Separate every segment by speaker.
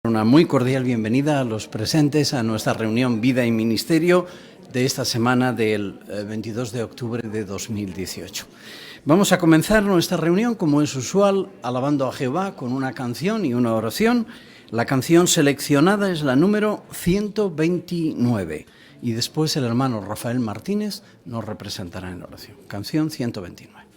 Speaker 1: Una muy cordial bienvenida a los presentes a nuestra reunión Vida y Ministerio de esta semana del 22 de octubre de 2018. Vamos a comenzar nuestra reunión, como es usual, alabando a Jehová con una canción y una oración. La canción seleccionada es la número 129 y después el hermano Rafael Martínez nos representará en la oración. Canción 129.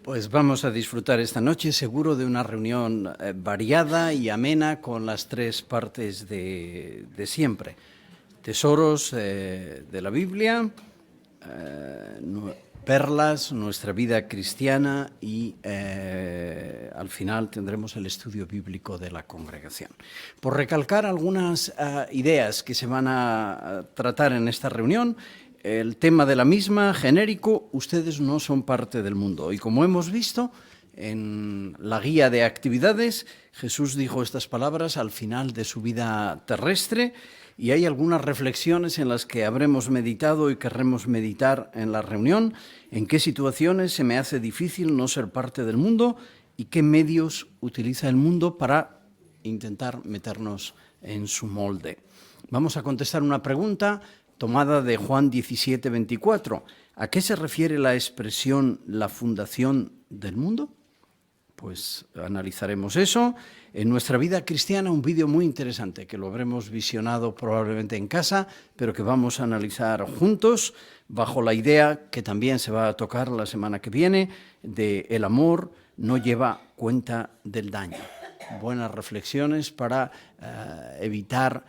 Speaker 1: Pues vamos a disfrutar esta noche seguro de una reunión variada y amena con las tres partes de siempre. Tesoros de la Biblia, perlas, nuestra vida cristiana y al final tendremos el estudio bíblico de la congregación. Por recalcar algunas ideas que se van a tratar en esta reunión, el tema de la misma, genérico, ustedes no son parte del mundo. Y como hemos visto en la guía de actividades, Jesús dijo estas palabras al final de su vida terrestre y hay algunas reflexiones en las que habremos meditado y querremos meditar en la reunión. ¿En qué situaciones se me hace difícil no ser parte del mundo y qué medios utiliza el mundo para intentar meternos en su molde? Vamos a contestar una pregunta tomada de Juan 17, 24. ¿A qué se refiere la expresión la fundación del mundo? Pues analizaremos eso. En Nuestra Vida Cristiana, un vídeo muy interesante que lo habremos visionado probablemente en casa, pero que vamos a analizar juntos bajo la idea que también se va a tocar la semana que viene de el amor no lleva cuenta del daño. Buenas reflexiones para evitar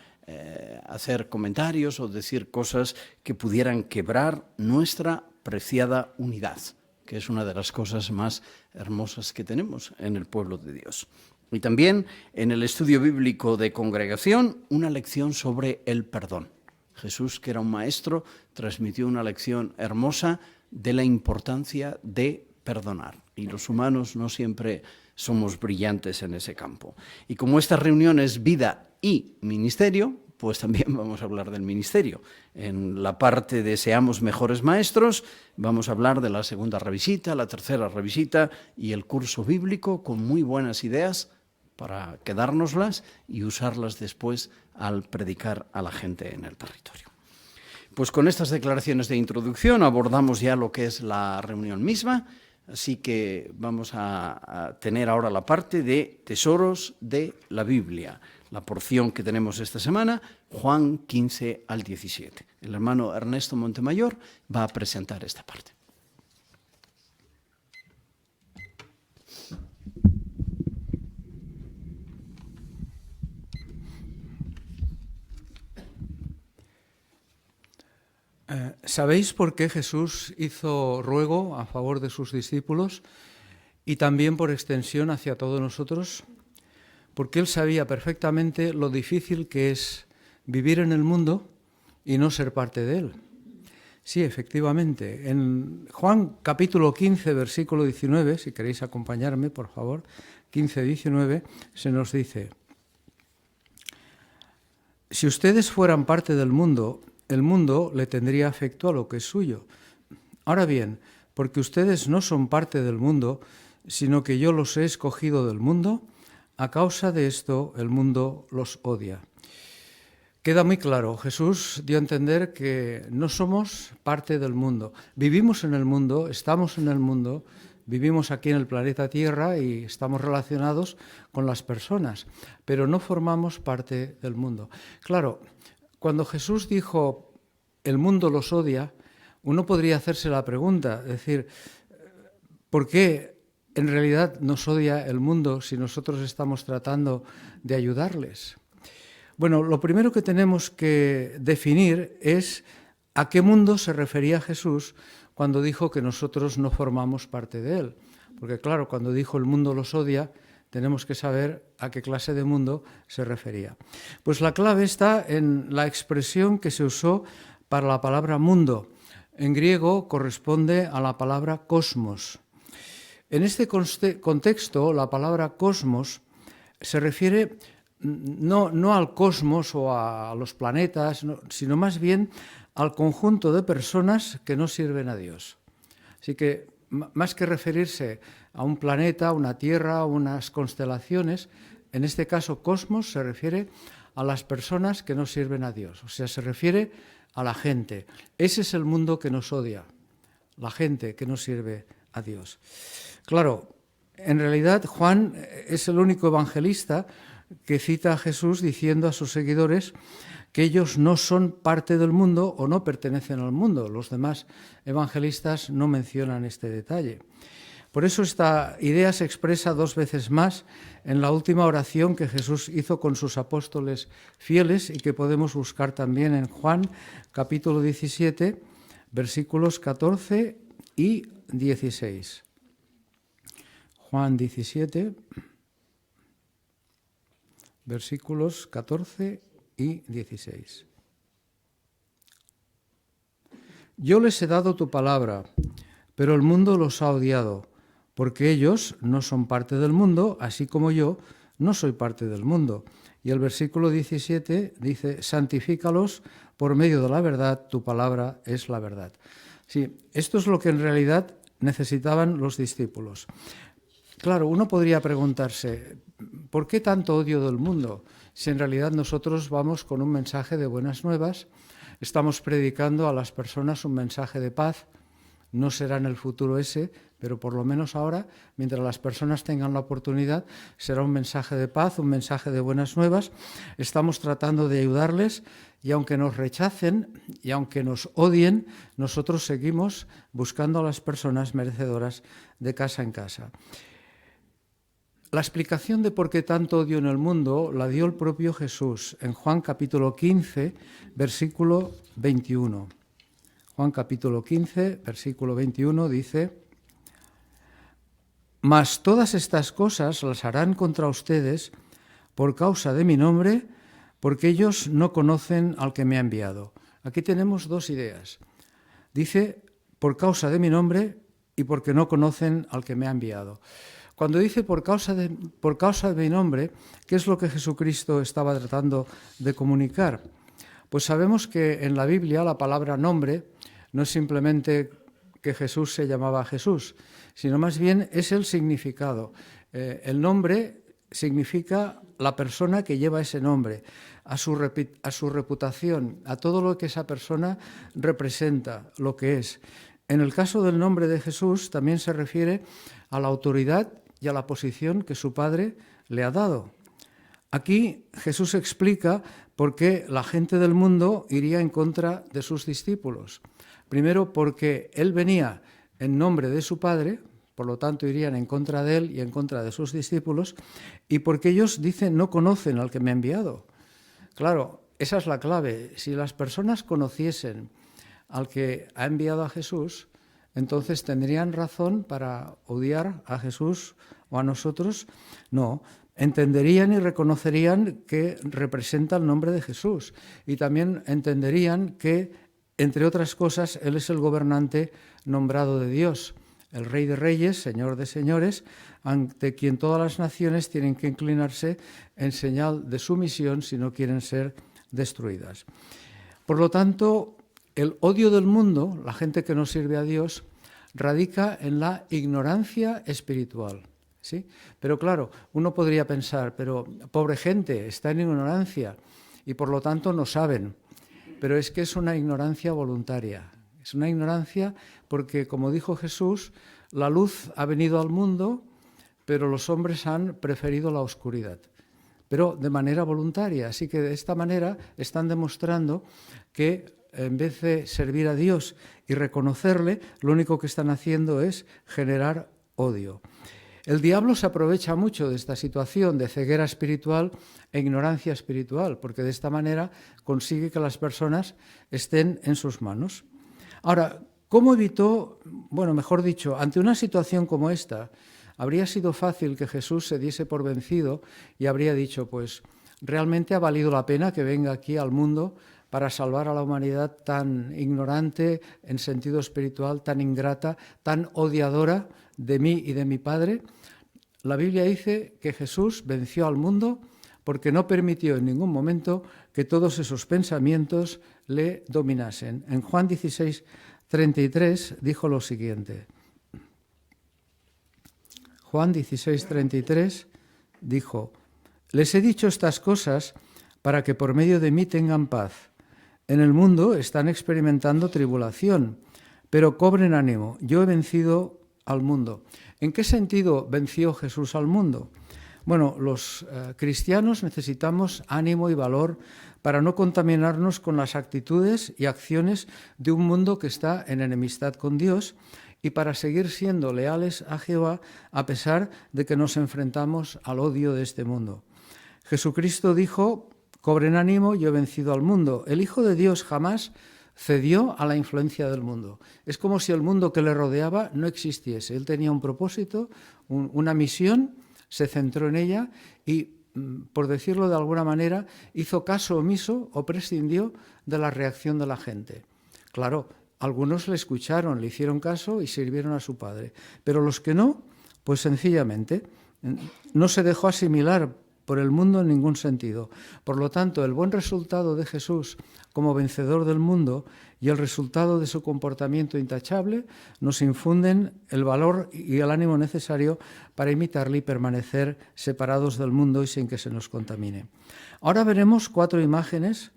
Speaker 1: hacer comentarios o decir cosas que pudieran quebrar nuestra preciada unidad, que es una de las cosas más hermosas que tenemos en el pueblo de Dios. Y también en el estudio bíblico de congregación, una lección sobre el perdón. Jesús, que era un maestro, transmitió una lección hermosa de la importancia de perdonar. Y los humanos no siempre somos brillantes en ese campo. Y como esta reunión es vida y ministerio, pues también vamos a hablar del ministerio. En la parte de Seamos Mejores Maestros vamos a hablar de la segunda revisita, la tercera revisita y el curso bíblico con muy buenas ideas para quedárnoslas y usarlas después al predicar a la gente en el territorio. Pues con estas declaraciones de introducción abordamos ya lo que es la reunión misma, así que vamos a tener ahora la parte de tesoros de la Biblia. La porción que tenemos esta semana, Juan 15 al 17. El hermano Ernesto Montemayor va a presentar esta parte.
Speaker 2: ¿Sabéis por qué Jesús hizo ruego a favor de sus discípulos y también por extensión hacia todos nosotros? Porque Él sabía perfectamente lo difícil que es vivir en el mundo y no ser parte de Él. Sí, efectivamente. En Juan capítulo 15, versículo 19, si queréis acompañarme, por favor, 15-19, se nos dice: si ustedes fueran parte del mundo, el mundo le tendría afecto a lo que es suyo. Ahora bien, porque ustedes no son parte del mundo, sino que yo los he escogido del mundo, a causa de esto el mundo los odia. Queda muy claro, Jesús dio a entender que no somos parte del mundo. Vivimos en el mundo, estamos en el mundo, vivimos aquí en el planeta Tierra y estamos relacionados con las personas, pero no formamos parte del mundo. Claro, cuando Jesús dijo, el mundo los odia, uno podría hacerse la pregunta, es decir, ¿por qué en realidad nos odia el mundo si nosotros estamos tratando de ayudarles? Bueno, lo primero que tenemos que definir es a qué mundo se refería Jesús cuando dijo que nosotros no formamos parte de él. Porque claro, cuando dijo el mundo los odia, tenemos que saber a qué clase de mundo se refería. Pues la clave está en la expresión que se usó para la palabra mundo. En griego corresponde a la palabra cosmos. En este contexto, la palabra cosmos se refiere no al cosmos o a los planetas, sino más bien al conjunto de personas que no sirven a Dios. Así que, más que referirse a un planeta, una tierra, unas constelaciones, en este caso cosmos se refiere a las personas que no sirven a Dios, o sea, se refiere a la gente. Ese es el mundo que nos odia, la gente que no sirve a Dios. Claro, en realidad Juan es el único evangelista que cita a Jesús diciendo a sus seguidores que ellos no son parte del mundo o no pertenecen al mundo. Los demás evangelistas no mencionan este detalle. Por eso esta idea se expresa dos veces más en la última oración que Jesús hizo con sus apóstoles fieles y que podemos buscar también en Juan capítulo 17, versículos 14 y 16. Juan 17, versículos 14 y 16. Yo les he dado tu palabra, pero el mundo los ha odiado, porque ellos no son parte del mundo, así como yo no soy parte del mundo. Y el versículo 17 dice, santifícalos por medio de la verdad, tu palabra es la verdad. Sí, esto es lo que en realidad necesitaban los discípulos. Claro, uno podría preguntarse, ¿por qué tanto odio del mundo? Si en realidad nosotros vamos con un mensaje de buenas nuevas, estamos predicando a las personas un mensaje de paz. No será en el futuro ese, pero por lo menos ahora, mientras las personas tengan la oportunidad, será un mensaje de paz, un mensaje de buenas nuevas. Estamos tratando de ayudarles y aunque nos rechacen y aunque nos odien, nosotros seguimos buscando a las personas merecedoras de casa en casa. La explicación de por qué tanto odio en el mundo la dio el propio Jesús en Juan capítulo 15, versículo 21. Juan capítulo 15, versículo 21 dice: «Mas todas estas cosas las harán contra ustedes por causa de mi nombre, porque ellos no conocen al que me ha enviado». Aquí tenemos dos ideas. Dice, por causa de mi nombre y porque no conocen al que me ha enviado. Cuando dice por causa de mi nombre, ¿qué es lo que Jesucristo estaba tratando de comunicar? Pues sabemos que en la Biblia la palabra nombre no es simplemente que Jesús se llamaba Jesús, sino más bien es el significado. El nombre significa la persona que lleva ese nombre, a su reputación, a todo lo que esa persona representa, lo que es. En el caso del nombre de Jesús también se refiere a la autoridad y a la posición que su Padre le ha dado. Aquí Jesús explica por qué la gente del mundo iría en contra de sus discípulos. Primero, porque Él venía en nombre de su Padre, por lo tanto irían en contra de Él y en contra de sus discípulos, y porque ellos dicen no conocen al que me ha enviado. Claro, esa es la clave. Si las personas conociesen al que ha enviado a Jesús, entonces tendrían razón para odiar a Jesús o a nosotros. No, entenderían y reconocerían que representa el nombre de Jesús y también entenderían que, entre otras cosas, Él es el gobernante nombrado de Dios, el Rey de Reyes, Señor de Señores, ante quien todas las naciones tienen que inclinarse en señal de sumisión si no quieren ser destruidas. Por lo tanto, el odio del mundo, la gente que no sirve a Dios, radica en la ignorancia espiritual, ¿sí? Pero claro, uno podría pensar, pero pobre gente, está en ignorancia y por lo tanto no saben. Pero es que es una ignorancia voluntaria. Es una ignorancia porque, como dijo Jesús, la luz ha venido al mundo, pero los hombres han preferido la oscuridad. Pero de manera voluntaria. Así que de esta manera están demostrando que en vez de servir a Dios y reconocerle, lo único que están haciendo es generar odio. El diablo se aprovecha mucho de esta situación de ceguera espiritual e ignorancia espiritual, porque de esta manera consigue que las personas estén en sus manos. Ahora, ¿cómo evitó, mejor dicho, ante una situación como esta, habría sido fácil que Jesús se diese por vencido y habría dicho, pues, realmente ha valido la pena que venga aquí al mundo para salvar a la humanidad tan ignorante en sentido espiritual, tan ingrata, tan odiadora de mí y de mi Padre? La Biblia dice que Jesús venció al mundo porque no permitió en ningún momento que todos esos pensamientos le dominasen. En Juan 16, 33 dijo lo siguiente. Juan 16, 33 dijo: «Les he dicho estas cosas para que por medio de mí tengan paz. En el mundo están experimentando tribulación, pero cobren ánimo, yo he vencido al mundo». ¿En qué sentido venció Jesús al mundo? Bueno, los cristianos necesitamos ánimo y valor para no contaminarnos con las actitudes y acciones de un mundo que está en enemistad con Dios y para seguir siendo leales a Jehová a pesar de que nos enfrentamos al odio de este mundo. Jesucristo dijo: «Cobren ánimo, yo he vencido al mundo». El Hijo de Dios jamás cedió a la influencia del mundo. Es como si el mundo que le rodeaba no existiese. Él tenía un propósito, una misión, se centró en ella y, por decirlo de alguna manera, hizo caso omiso o prescindió de la reacción de la gente. Claro, algunos le escucharon, le hicieron caso y sirvieron a su Padre, pero los que no, pues sencillamente no se dejó asimilar por el mundo en ningún sentido. Por lo tanto, el buen resultado de Jesús como vencedor del mundo y el resultado de su comportamiento intachable nos infunden el valor y el ánimo necesario para imitarle y permanecer separados del mundo y sin que se nos contamine. Ahora veremos 4 imágenes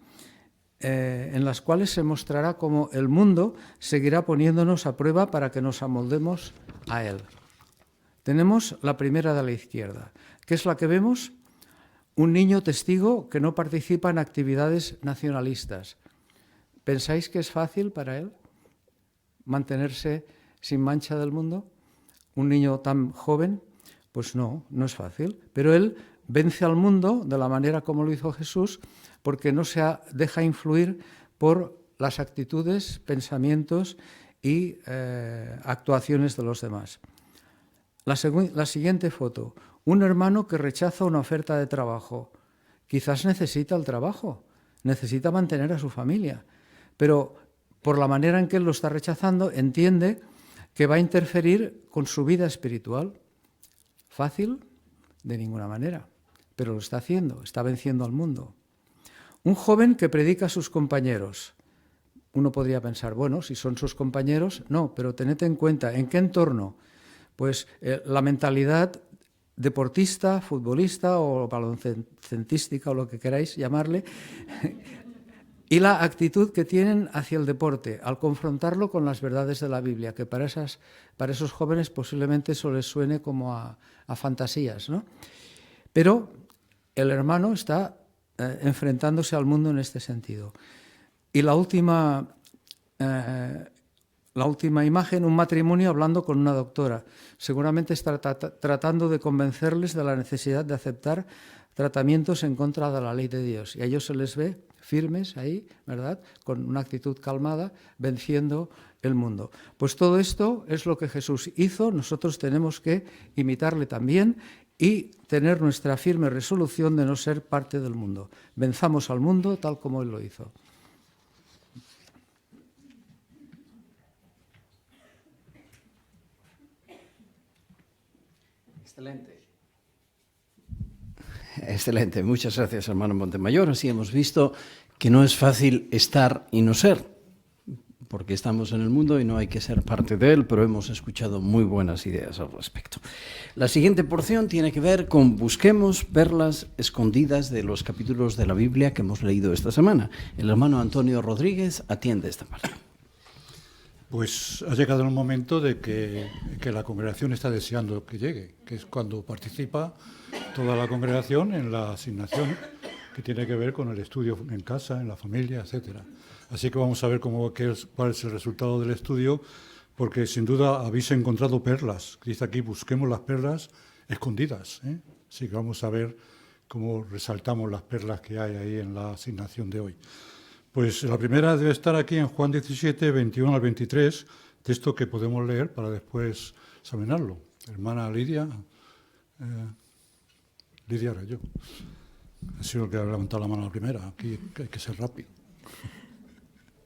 Speaker 2: en las cuales se mostrará cómo el mundo seguirá poniéndonos a prueba para que nos amoldemos a él. Tenemos la primera de la izquierda, que es la que vemos, un niño testigo que no participa en actividades nacionalistas. ¿Pensáis que es fácil para él mantenerse sin mancha del mundo? ¿Un niño tan joven? Pues no, no es fácil. Pero él vence al mundo de la manera como lo hizo Jesús, porque no se deja influir por las actitudes, pensamientos y actuaciones de los demás. La siguiente foto, un hermano que rechaza una oferta de trabajo. Quizás necesita el trabajo, necesita mantener a su familia, pero por la manera en que él lo está rechazando, entiende que va a interferir con su vida espiritual. ¿Fácil? De ninguna manera, pero lo está haciendo, está venciendo al mundo. Un joven que predica a sus compañeros. Uno podría pensar, bueno, si son sus compañeros, no, pero tened en cuenta, ¿en qué entorno? Pues la mentalidad deportista, futbolista o baloncentística o lo que queráis llamarle, y la actitud que tienen hacia el deporte al confrontarlo con las verdades de la Biblia, que para esos jóvenes posiblemente eso les suene como a fantasías, ¿no? Pero el hermano está enfrentándose al mundo en este sentido. Y la última imagen, un matrimonio hablando con una doctora. Seguramente está tratando de convencerles de la necesidad de aceptar tratamientos en contra de la ley de Dios. Y a ellos se les ve firmes ahí, ¿verdad?, con una actitud calmada, venciendo el mundo. Pues todo esto es lo que Jesús hizo, nosotros tenemos que imitarle también y tener nuestra firme resolución de no ser parte del mundo. Venzamos al mundo tal como Él lo hizo.
Speaker 1: Excelente. Excelente. Muchas gracias, hermano Montemayor. Así hemos visto que no es fácil estar y no ser, porque estamos en el mundo y no hay que ser parte de él, pero hemos escuchado muy buenas ideas al respecto. La siguiente porción tiene que ver con busquemos perlas escondidas de los capítulos de la Biblia que hemos leído esta semana. El hermano Antonio Rodríguez atiende esta parte.
Speaker 3: Pues ha llegado el momento de que la congregación está deseando que llegue, que es cuando participa toda la congregación en la asignación que tiene que ver con el estudio en casa, en la familia, etcétera. Así que vamos a ver cuál es el resultado del estudio, porque sin duda habéis encontrado perlas. Dice aquí, busquemos las perlas escondidas, ¿eh? Así que vamos a ver cómo resaltamos las perlas que hay ahí en la asignación de hoy. Pues la primera debe estar aquí en Juan 17, 21 al 23, texto que podemos leer para después examinarlo. Hermana Lidia, Lidia era yo. Ha sido el que ha levantado la mano la primera, aquí hay que ser rápido.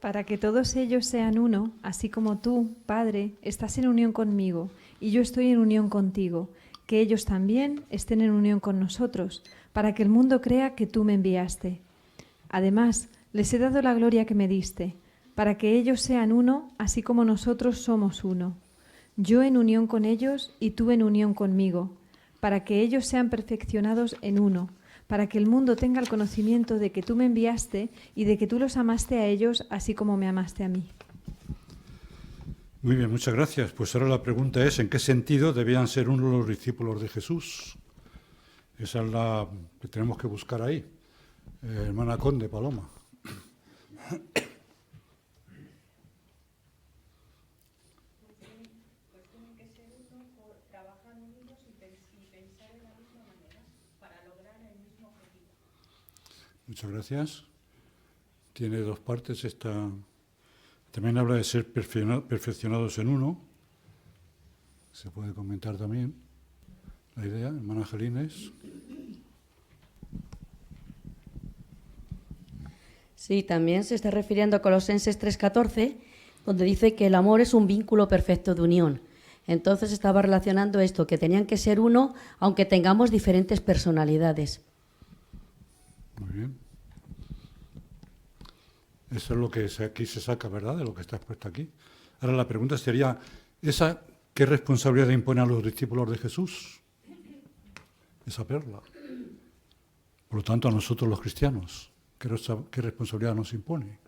Speaker 4: Para que todos ellos sean uno, así como tú, Padre, estás en unión conmigo y yo estoy en unión contigo, que ellos también estén en unión con nosotros, para que el mundo crea que tú me enviaste. Además, les he dado la gloria que me diste, para que ellos sean uno, así como nosotros somos uno. Yo en unión con ellos y tú en unión conmigo, para que ellos sean perfeccionados en uno, para que el mundo tenga el conocimiento de que tú me enviaste y de que tú los amaste a ellos, así como me amaste a mí.
Speaker 3: Muy bien, muchas gracias. Pues ahora la pregunta es, ¿en qué sentido debían ser uno los discípulos de Jesús? Esa es la que tenemos que buscar ahí. Hermana Conde, Paloma.
Speaker 5: Pues tienen que ser uno por trabajar unidos y pensar de la misma manera para lograr el mismo objetivo.
Speaker 3: Muchas gracias. Tiene dos partes esta. También habla de ser perfeccionados en uno. Se puede comentar también la idea, hermana Angelines.
Speaker 6: Sí, también se está refiriendo a Colosenses 3:14, donde dice que el amor es un vínculo perfecto de unión. Entonces estaba relacionando esto, que tenían que ser uno, aunque tengamos diferentes personalidades.
Speaker 3: Muy bien. Eso es lo que aquí se saca, ¿verdad?, de lo que está expuesto aquí. Ahora la pregunta sería, ¿qué responsabilidad impone a los discípulos de Jesús? Esa perla. Por lo tanto, a nosotros los cristianos, qué responsabilidad nos impone.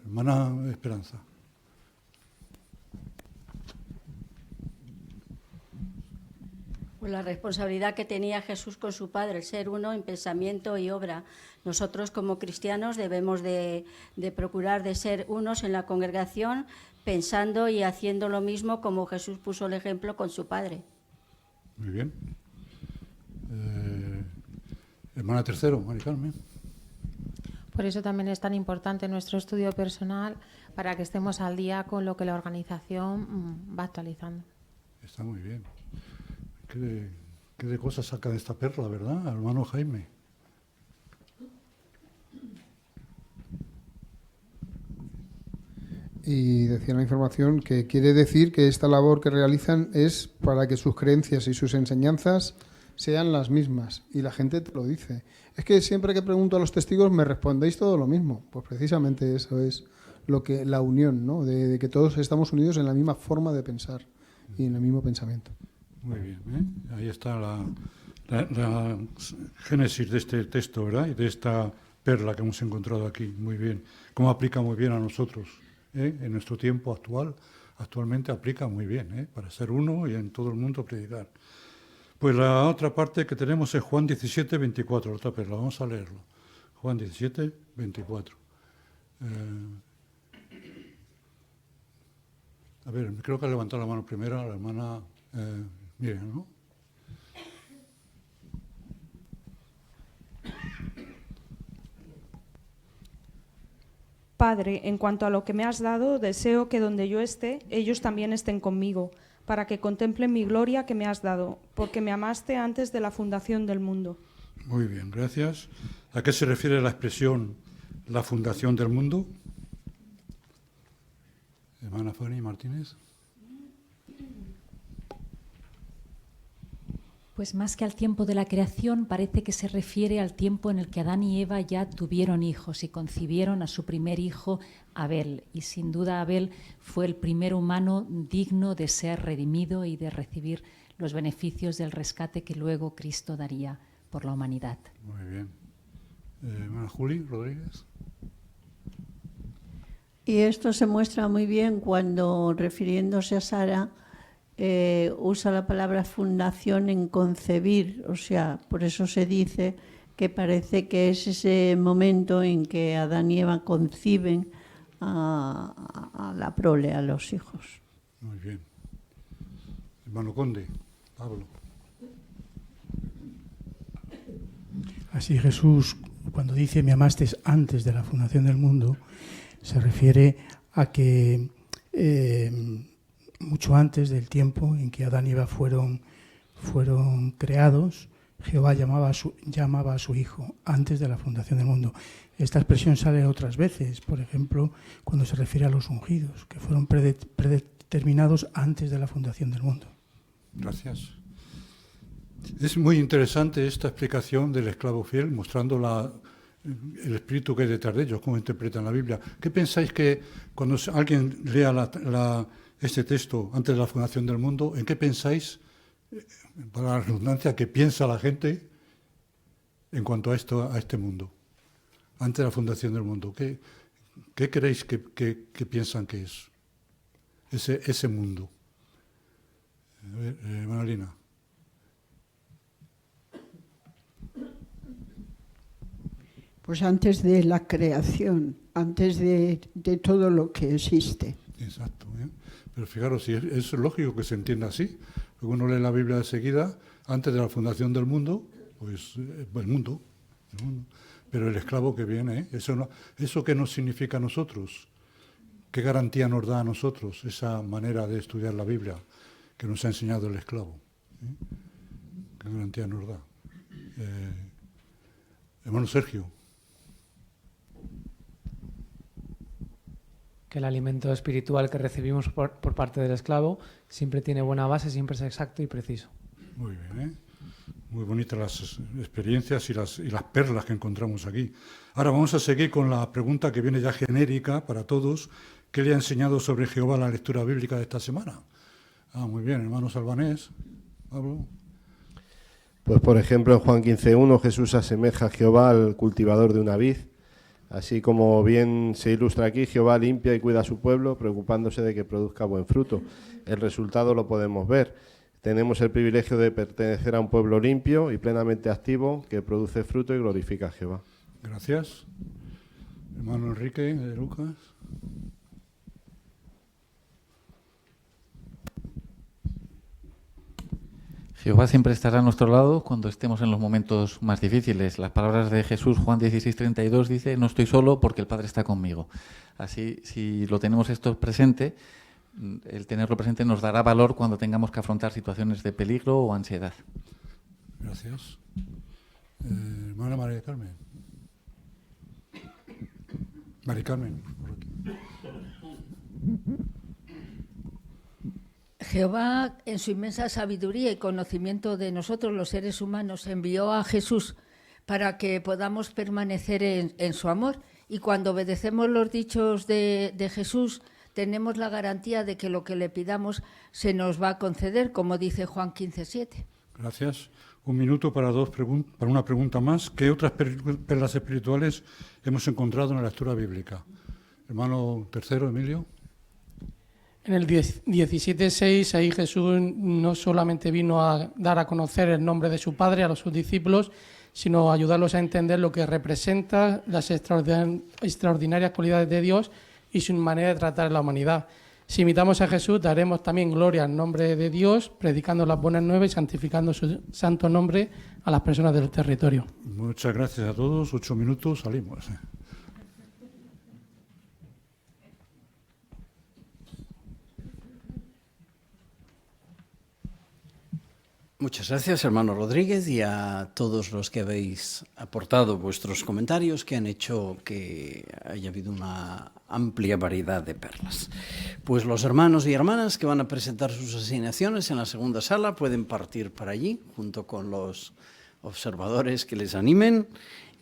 Speaker 3: Hermana Esperanza.
Speaker 7: Pues la responsabilidad que tenía Jesús con su Padre, el ser uno en pensamiento y obra. Nosotros como cristianos debemos de procurar de ser unos en la congregación, pensando y haciendo lo mismo como Jesús puso el ejemplo con su Padre.
Speaker 3: Muy bien. Hermana Tercero, Mari Carmen.
Speaker 8: Por eso también es tan importante nuestro estudio personal, para que estemos al día con lo que la organización va actualizando.
Speaker 3: Está muy bien. ¿Qué de cosas saca de esta perla, verdad, hermano Jaime?
Speaker 9: Y decía la información que quiere decir que esta labor que realizan es para que sus creencias y sus enseñanzas sean las mismas. Y la gente te lo dice. Es que siempre que pregunto a los testigos me respondéis todo lo mismo. Pues precisamente eso es lo que la unión, ¿no? De que todos estamos unidos en la misma forma de pensar y en el mismo pensamiento.
Speaker 3: Muy bien, ¿eh? Ahí está la génesis de este texto, ¿verdad? Y de esta perla que hemos encontrado aquí. Muy bien. Cómo aplica muy bien a nosotros, ¿eh? En nuestro tiempo actualmente aplica muy bien, ¿eh? Para ser uno y en todo el mundo predicar. Pues la otra parte que tenemos es Juan 17, 24, la otra perla. Vamos a leerlo. Juan 17, 24. A ver, creo que ha levantado la mano primero la hermana Miriam, ¿no?
Speaker 10: Padre, en cuanto a lo que me has dado, deseo que donde yo esté, ellos también estén conmigo, para que contemplen mi gloria que me has dado, porque me amaste antes de la fundación del mundo.
Speaker 3: Muy bien, gracias. ¿A qué se refiere la expresión la fundación del mundo? Hermana Fanny Martínez.
Speaker 11: Pues más que al tiempo de la creación, parece que se refiere al tiempo en el que Adán y Eva ya tuvieron hijos y concibieron a su primer hijo, Abel. Y sin duda Abel fue el primer humano digno de ser redimido y de recibir los beneficios del rescate que luego Cristo daría por la humanidad.
Speaker 3: Muy bien. Hermana Juli Rodríguez.
Speaker 12: Y esto se muestra muy bien cuando, refiriéndose a Sara, usa la palabra fundación en concebir, o sea, por eso se dice que parece que es ese momento en que Adán y Eva conciben a la prole, a los hijos.
Speaker 3: Muy bien. Hermano Conde, Pablo.
Speaker 13: Así Jesús, cuando dice me amaste antes de la fundación del mundo, se refiere a que mucho antes del tiempo en que Adán y Eva fueron creados, Jehová llamaba a su Hijo antes de la fundación del mundo. Esta expresión sale otras veces, por ejemplo, cuando se refiere a los ungidos, que fueron predeterminados antes de la fundación del mundo.
Speaker 3: Gracias. Es muy interesante esta explicación del esclavo fiel, mostrando el espíritu que hay detrás de ellos, cómo interpretan la Biblia. ¿Qué pensáis que cuando alguien lea este texto antes de la fundación del mundo, en qué pensáis, para la redundancia, que piensa la gente en cuanto a este mundo, antes de la fundación del mundo? ¿Qué creéis que piensan que es ese mundo? A ver, Manolina.
Speaker 14: Pues antes de la creación, antes de todo lo que existe.
Speaker 3: Exacto, ¿eh? Pero fijaros, si es lógico que se entienda así, porque uno lee la Biblia de seguida, antes de la fundación del mundo, pues el mundo. Pero el esclavo que viene, ¿eso qué nos significa a nosotros? ¿Qué garantía nos da a nosotros esa manera de estudiar la Biblia que nos ha enseñado el esclavo? ¿Qué garantía nos da? Hermano Sergio.
Speaker 15: Que el alimento espiritual que recibimos por parte del esclavo siempre tiene buena base, siempre es exacto y preciso.
Speaker 3: Muy bien, ¿eh? Muy bonitas las experiencias y las perlas que encontramos aquí. Ahora vamos a seguir con la pregunta que viene ya genérica para todos. ¿Qué le ha enseñado sobre Jehová la lectura bíblica de esta semana? Muy bien, hermano Salvanés. Pablo.
Speaker 16: Pues por ejemplo en Juan 15:1 Jesús asemeja a Jehová al cultivador de una vid. Así como bien se ilustra aquí, Jehová limpia y cuida a su pueblo, preocupándose de que produzca buen fruto. El resultado lo podemos ver. Tenemos el privilegio de pertenecer a un pueblo limpio y plenamente activo que produce fruto y glorifica a Jehová.
Speaker 3: Gracias. Hermano Enrique de Lucas.
Speaker 17: Jehová siempre estará a nuestro lado cuando estemos en los momentos más difíciles. Las palabras de Jesús, Juan 16:32, dice: no estoy solo porque el Padre está conmigo. Así, si lo tenemos esto presente, el tenerlo presente nos dará valor cuando tengamos que afrontar situaciones de peligro o ansiedad.
Speaker 3: Gracias. Hermana María del Carmen. María Carmen, por aquí.
Speaker 18: Jehová, en su inmensa sabiduría y conocimiento de nosotros, los seres humanos, envió a Jesús para que podamos permanecer en su amor. Y cuando obedecemos los dichos de Jesús, tenemos la garantía de que lo que le pidamos se nos va a conceder, como dice Juan 15:7.
Speaker 3: Gracias. Un minuto para una pregunta más. ¿Qué otras perlas espirituales hemos encontrado en la lectura bíblica? Hermano tercero, Emilio.
Speaker 13: En el 17:6, ahí Jesús no solamente vino a dar a conocer el nombre de su Padre a sus discípulos, sino a ayudarlos a entender lo que representa las extraordinarias cualidades de Dios y su manera de tratar a la humanidad. Si imitamos a Jesús, daremos también gloria al nombre de Dios, predicando las buenas nuevas y santificando su santo nombre a las personas del territorio.
Speaker 3: Muchas gracias a todos. 8 minutos, salimos.
Speaker 1: Muchas gracias, hermano Rodríguez, y a todos los que habéis aportado vuestros comentarios que han hecho que haya habido una amplia variedad de perlas. Pues los hermanos y hermanas que van a presentar sus asignaciones en la segunda sala pueden partir para allí, junto con los observadores que les animen,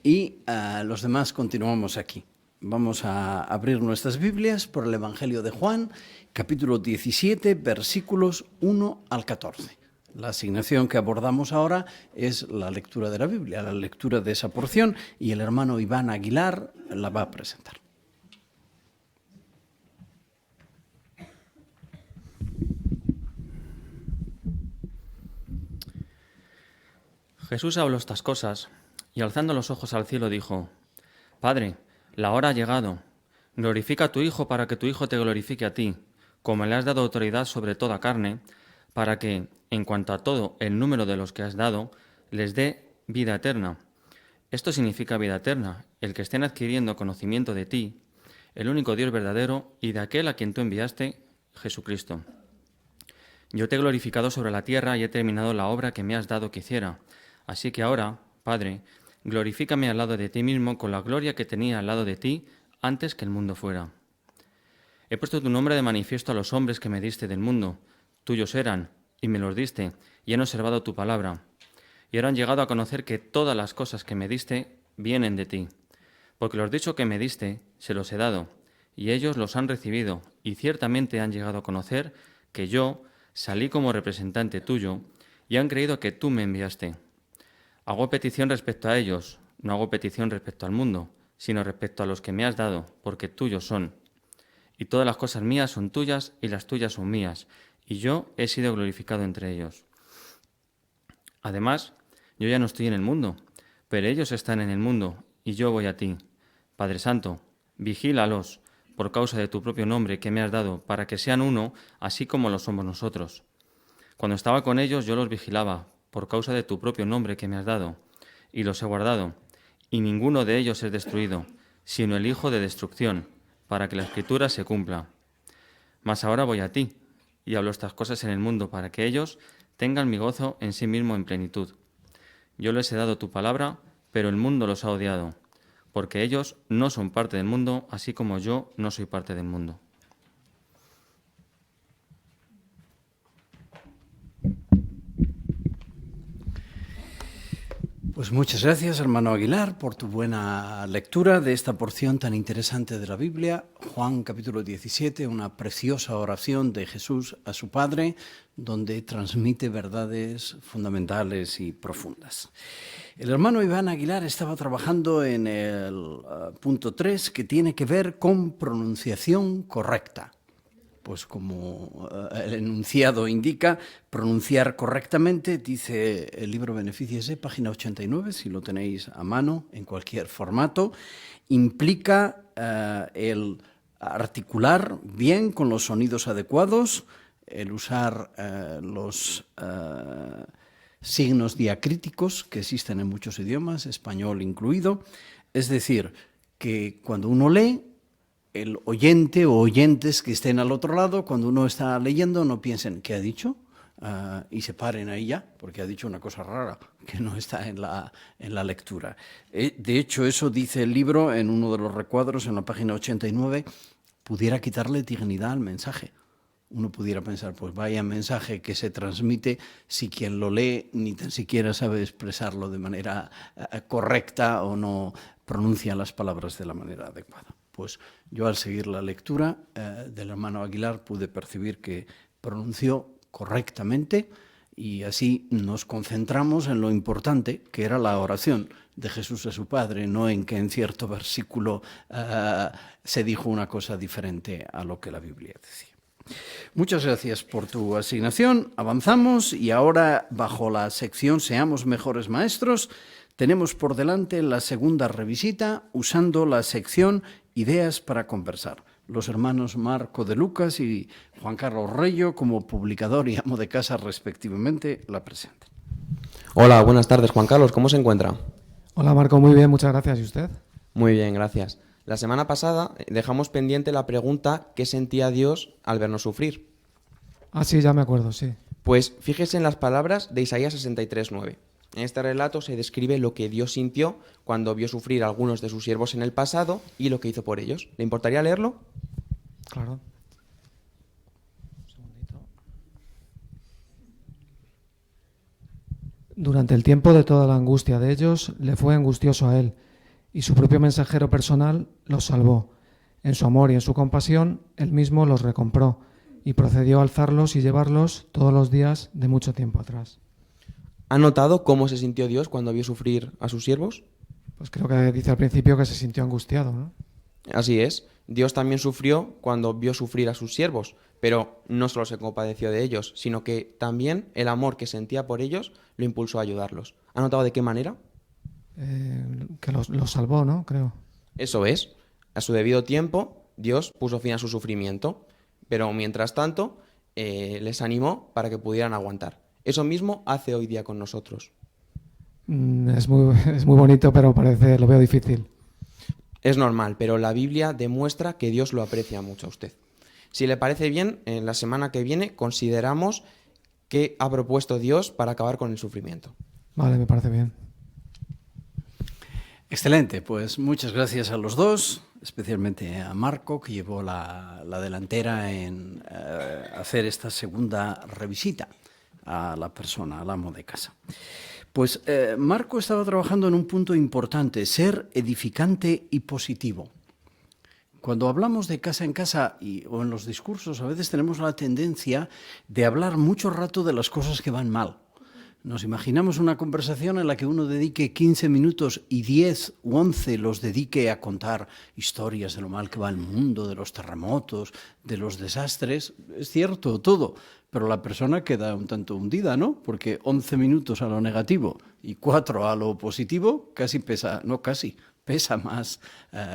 Speaker 1: y los demás continuamos aquí. Vamos a abrir nuestras Biblias por el Evangelio de Juan, capítulo 17, versículos 1 al 14. La asignación que abordamos ahora es la lectura de la Biblia, la lectura de esa porción, y el hermano Iván Aguilar la va a presentar.
Speaker 19: Jesús habló estas cosas, y alzando los ojos al cielo dijo: Padre, la hora ha llegado. Glorifica a tu Hijo para que tu Hijo te glorifique a ti, como le has dado autoridad sobre toda carne, para que, en cuanto a todo el número de los que has dado, les dé vida eterna. Esto significa vida eterna, el que estén adquiriendo conocimiento de ti, el único Dios verdadero, y de aquel a quien tú enviaste, Jesucristo. Yo te he glorificado sobre la tierra y he terminado la obra que me has dado que hiciera. Así que ahora, Padre, glorifícame al lado de ti mismo con la gloria que tenía al lado de ti antes que el mundo fuera. He puesto tu nombre de manifiesto a los hombres que me diste del mundo. Tuyos eran, y me los diste, y han observado tu palabra. Y ahora han llegado a conocer que todas las cosas que me diste vienen de ti. Porque los dichos que me diste, se los he dado, y ellos los han recibido, y ciertamente han llegado a conocer que yo salí como representante tuyo, y han creído que tú me enviaste. Hago petición respecto a ellos, no hago petición respecto al mundo, sino respecto a los que me has dado, porque tuyos son. Y todas las cosas mías son tuyas, y las tuyas son mías, y yo he sido glorificado entre ellos. Además, yo ya no estoy en el mundo, pero ellos están en el mundo, y yo voy a ti. Padre Santo, vigílalos por causa de tu propio nombre que me has dado, para que sean uno, así como lo somos nosotros. Cuando estaba con ellos yo los vigilaba, por causa de tu propio nombre que me has dado, y los he guardado, y ninguno de ellos es destruido, sino el hijo de destrucción, para que la Escritura se cumpla. Mas ahora voy a ti, y hablo estas cosas en el mundo, para que ellos tengan mi gozo en sí mismo en plenitud. Yo les he dado tu palabra, pero el mundo los ha odiado, porque ellos no son parte del mundo, así como yo no soy parte del mundo.
Speaker 1: Pues muchas gracias, hermano Aguilar, por tu buena lectura de esta porción tan interesante de la Biblia. Juan capítulo 17, una preciosa oración de Jesús a su Padre, donde transmite verdades fundamentales y profundas. El hermano Iván Aguilar estaba trabajando en el punto 3, que tiene que ver con pronunciación correcta. Pues como el enunciado indica, pronunciar correctamente, dice el libro Benefíciese, página 89, si lo tenéis a mano en cualquier formato, implica el articular bien con los sonidos adecuados, el usar los signos diacríticos que existen en muchos idiomas, español incluido, es decir, que cuando uno lee, el oyente o oyentes que estén al otro lado, cuando uno está leyendo, no piensen ¿qué ha dicho? Y se paren ahí ya, porque ha dicho una cosa rara que no está en la lectura. De hecho, eso dice el libro en uno de los recuadros, en la página 89, pudiera quitarle dignidad al mensaje. Uno pudiera pensar, pues vaya mensaje que se transmite si quien lo lee ni tan siquiera sabe expresarlo de manera correcta o no pronuncia las palabras de la manera adecuada. Pues yo al seguir la lectura del hermano Aguilar pude percibir que pronunció correctamente y así nos concentramos en lo importante que era la oración de Jesús a su Padre, no en que en cierto versículo se dijo una cosa diferente a lo que la Biblia decía. Muchas gracias por tu asignación. Avanzamos y ahora bajo la sección Seamos Mejores Maestros tenemos por delante la segunda revisita usando la sección Ideas para conversar. Los hermanos Marco de Lucas y Juan Carlos Reyo, como publicador y amo de casa respectivamente, la presentan.
Speaker 20: Hola, buenas tardes, Juan Carlos, ¿cómo se encuentra?
Speaker 15: Hola Marco, muy bien, muchas gracias. ¿Y usted?
Speaker 20: Muy bien, gracias. La semana pasada dejamos pendiente la pregunta ¿qué sentía Dios al vernos sufrir?
Speaker 15: Ah, sí, ya me acuerdo, sí.
Speaker 20: Pues fíjese en las palabras de Isaías 63:9. En este relato se describe lo que Dios sintió cuando vio sufrir a algunos de sus siervos en el pasado y lo que hizo por ellos. ¿Le importaría leerlo?
Speaker 15: Claro. Un segundito. Durante el tiempo de toda la angustia de ellos, le fue angustioso a él, y su propio mensajero personal los salvó. En su amor y en su compasión, él mismo los recompró, y procedió a alzarlos y llevarlos todos los días de mucho tiempo atrás.
Speaker 20: ¿Ha notado cómo se sintió Dios cuando vio sufrir a sus siervos?
Speaker 15: Pues creo que dice al principio que se sintió angustiado, ¿no?
Speaker 20: Así es. Dios también sufrió cuando vio sufrir a sus siervos, pero no solo se compadeció de ellos, sino que también el amor que sentía por ellos lo impulsó a ayudarlos. ¿Ha notado de qué manera?
Speaker 15: Que los salvó, ¿no? Creo.
Speaker 20: Eso es. A su debido tiempo, Dios puso fin a su sufrimiento, pero mientras tanto les animó para que pudieran aguantar. Eso mismo hace hoy día con nosotros.
Speaker 15: Es muy bonito, pero lo veo difícil.
Speaker 20: Es normal, pero la Biblia demuestra que Dios lo aprecia mucho a usted. Si le parece bien, en la semana que viene consideramos qué ha propuesto Dios para acabar con el sufrimiento.
Speaker 15: Vale, me parece bien.
Speaker 1: Excelente, pues muchas gracias a los dos, especialmente a Marco, que llevó la delantera en hacer esta segunda revisita a la persona, al amo de casa. Pues Marco estaba trabajando en un punto importante, ser edificante y positivo. Cuando hablamos de casa en casa o en los discursos, a veces tenemos la tendencia de hablar mucho rato de las cosas que van mal. Nos imaginamos una conversación en la que uno dedique 15 minutos y 10 u 11 los dedique a contar historias de lo mal que va el mundo, de los terremotos, de los desastres. Es cierto, todo, pero la persona queda un tanto hundida, ¿no? Porque 11 minutos a lo negativo y 4 a lo positivo pesa más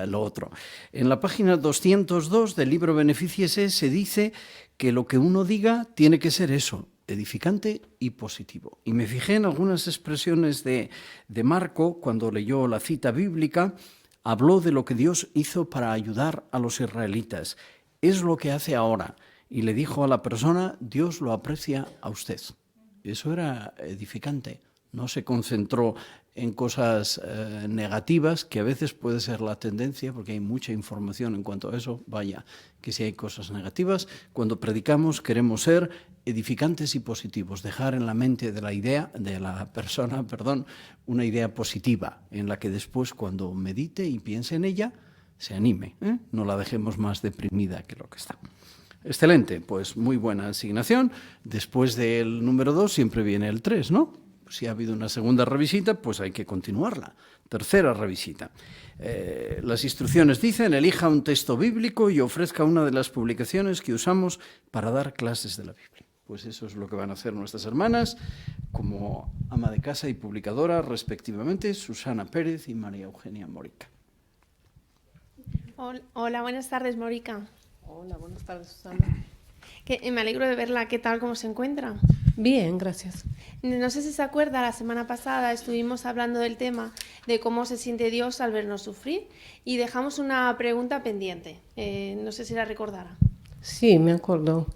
Speaker 1: lo otro. En la página 202 del libro Benefíciese se dice que lo que uno diga tiene que ser eso, edificante y positivo. Y me fijé en algunas expresiones de Marco cuando leyó la cita bíblica. Habló de lo que Dios hizo para ayudar a los israelitas. Es lo que hace ahora. Y le dijo a la persona, Dios lo aprecia a usted. Eso era edificante. No se concentró en cosas negativas, que a veces puede ser la tendencia, porque hay mucha información en cuanto a eso, vaya, que si hay cosas negativas. Cuando predicamos queremos ser edificantes y positivos, dejar en la mente de la persona, una idea positiva, en la que después cuando medite y piense en ella, se anime, no la dejemos más deprimida que lo que está. Excelente, pues muy buena asignación. Después del número 2 siempre viene el 3, ¿no? Si ha habido una segunda revisita, pues hay que continuarla. Tercera revisita. Las instrucciones dicen: elija un texto bíblico y ofrezca una de las publicaciones que usamos para dar clases de la Biblia. Pues eso es lo que van a hacer nuestras hermanas, como ama de casa y publicadora, respectivamente, Susana Pérez y María Eugenia Morica.
Speaker 21: Hola, buenas tardes, Morica.
Speaker 22: Hola, buenas tardes, Susana.
Speaker 21: Me alegro de verla. ¿Qué tal? ¿Cómo se encuentra?
Speaker 22: Bien, gracias.
Speaker 21: No sé si se acuerda, la semana pasada estuvimos hablando del tema de cómo se siente Dios al vernos sufrir y dejamos una pregunta pendiente. No sé si la recordará.
Speaker 22: Sí, me acuerdo.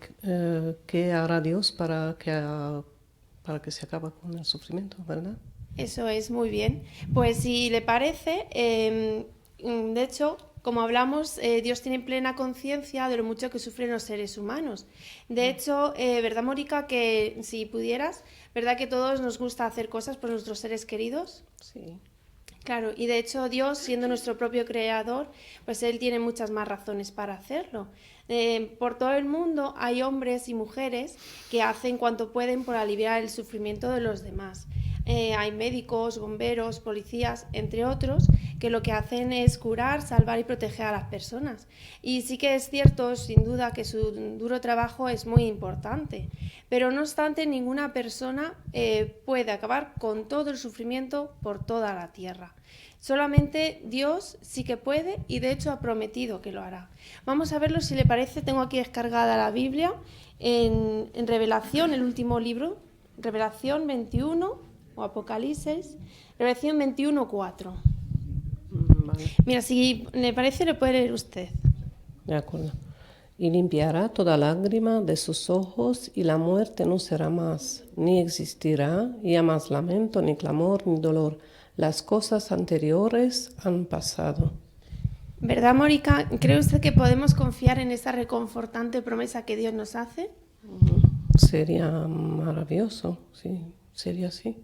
Speaker 22: ¿Qué hará Dios para que se acabe con el sufrimiento, verdad?
Speaker 21: Eso es, muy bien. Pues si le parece, de hecho, como hablamos, Dios tiene plena conciencia de lo mucho que sufren los seres humanos. De hecho, ¿verdad, Morica, que si pudieras, verdad que todos nos gusta hacer cosas por nuestros seres queridos?
Speaker 22: Sí.
Speaker 21: Claro, y de hecho Dios, siendo nuestro propio creador, pues Él tiene muchas más razones para hacerlo. Por todo el mundo hay hombres y mujeres que hacen cuanto pueden por aliviar el sufrimiento de los demás. Hay médicos, bomberos, policías, entre otros, que lo que hacen es curar, salvar y proteger a las personas. Y sí que es cierto, sin duda, que su duro trabajo es muy importante. Pero no obstante, ninguna persona puede acabar con todo el sufrimiento por toda la tierra. Solamente Dios sí que puede y de hecho ha prometido que lo hará. Vamos a verlo, si le parece. Tengo aquí descargada la Biblia en Revelación, el último libro, Revelación 21 o Apocalipsis, Revelación 21:4.
Speaker 22: Vale.
Speaker 21: Mira, si le parece, le puede leer usted.
Speaker 22: De acuerdo. Y limpiará toda lágrima de sus ojos, y la muerte no será más, ni existirá ya más lamento, ni clamor, ni dolor. Las cosas anteriores han pasado.
Speaker 21: ¿Verdad, Morica? ¿Cree usted que podemos confiar en esa reconfortante promesa que Dios nos hace?
Speaker 22: Sería maravilloso, sí, sería así.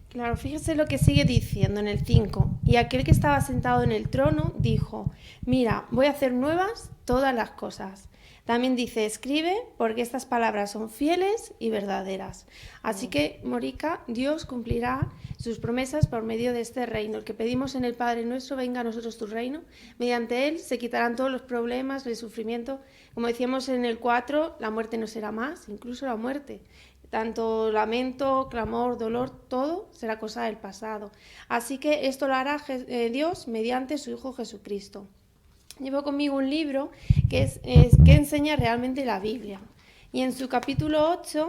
Speaker 21: Claro, fíjese lo que sigue diciendo en el 5. Y aquel que estaba sentado en el trono dijo: mira, voy a hacer nuevas todas las cosas. También dice: escribe, porque estas palabras son fieles y verdaderas. Así que, Morica, Dios cumplirá sus promesas por medio de este reino. El que pedimos en el Padre nuestro: venga a nosotros tu reino. Mediante él se quitarán todos los problemas, el sufrimiento. Como decíamos en el 4, la muerte no será más, incluso la muerte. Tanto lamento, clamor, dolor, todo será cosa del pasado. Así que esto lo hará Dios mediante su Hijo Jesucristo. Llevo conmigo un libro que enseña realmente la Biblia. Y en su capítulo 8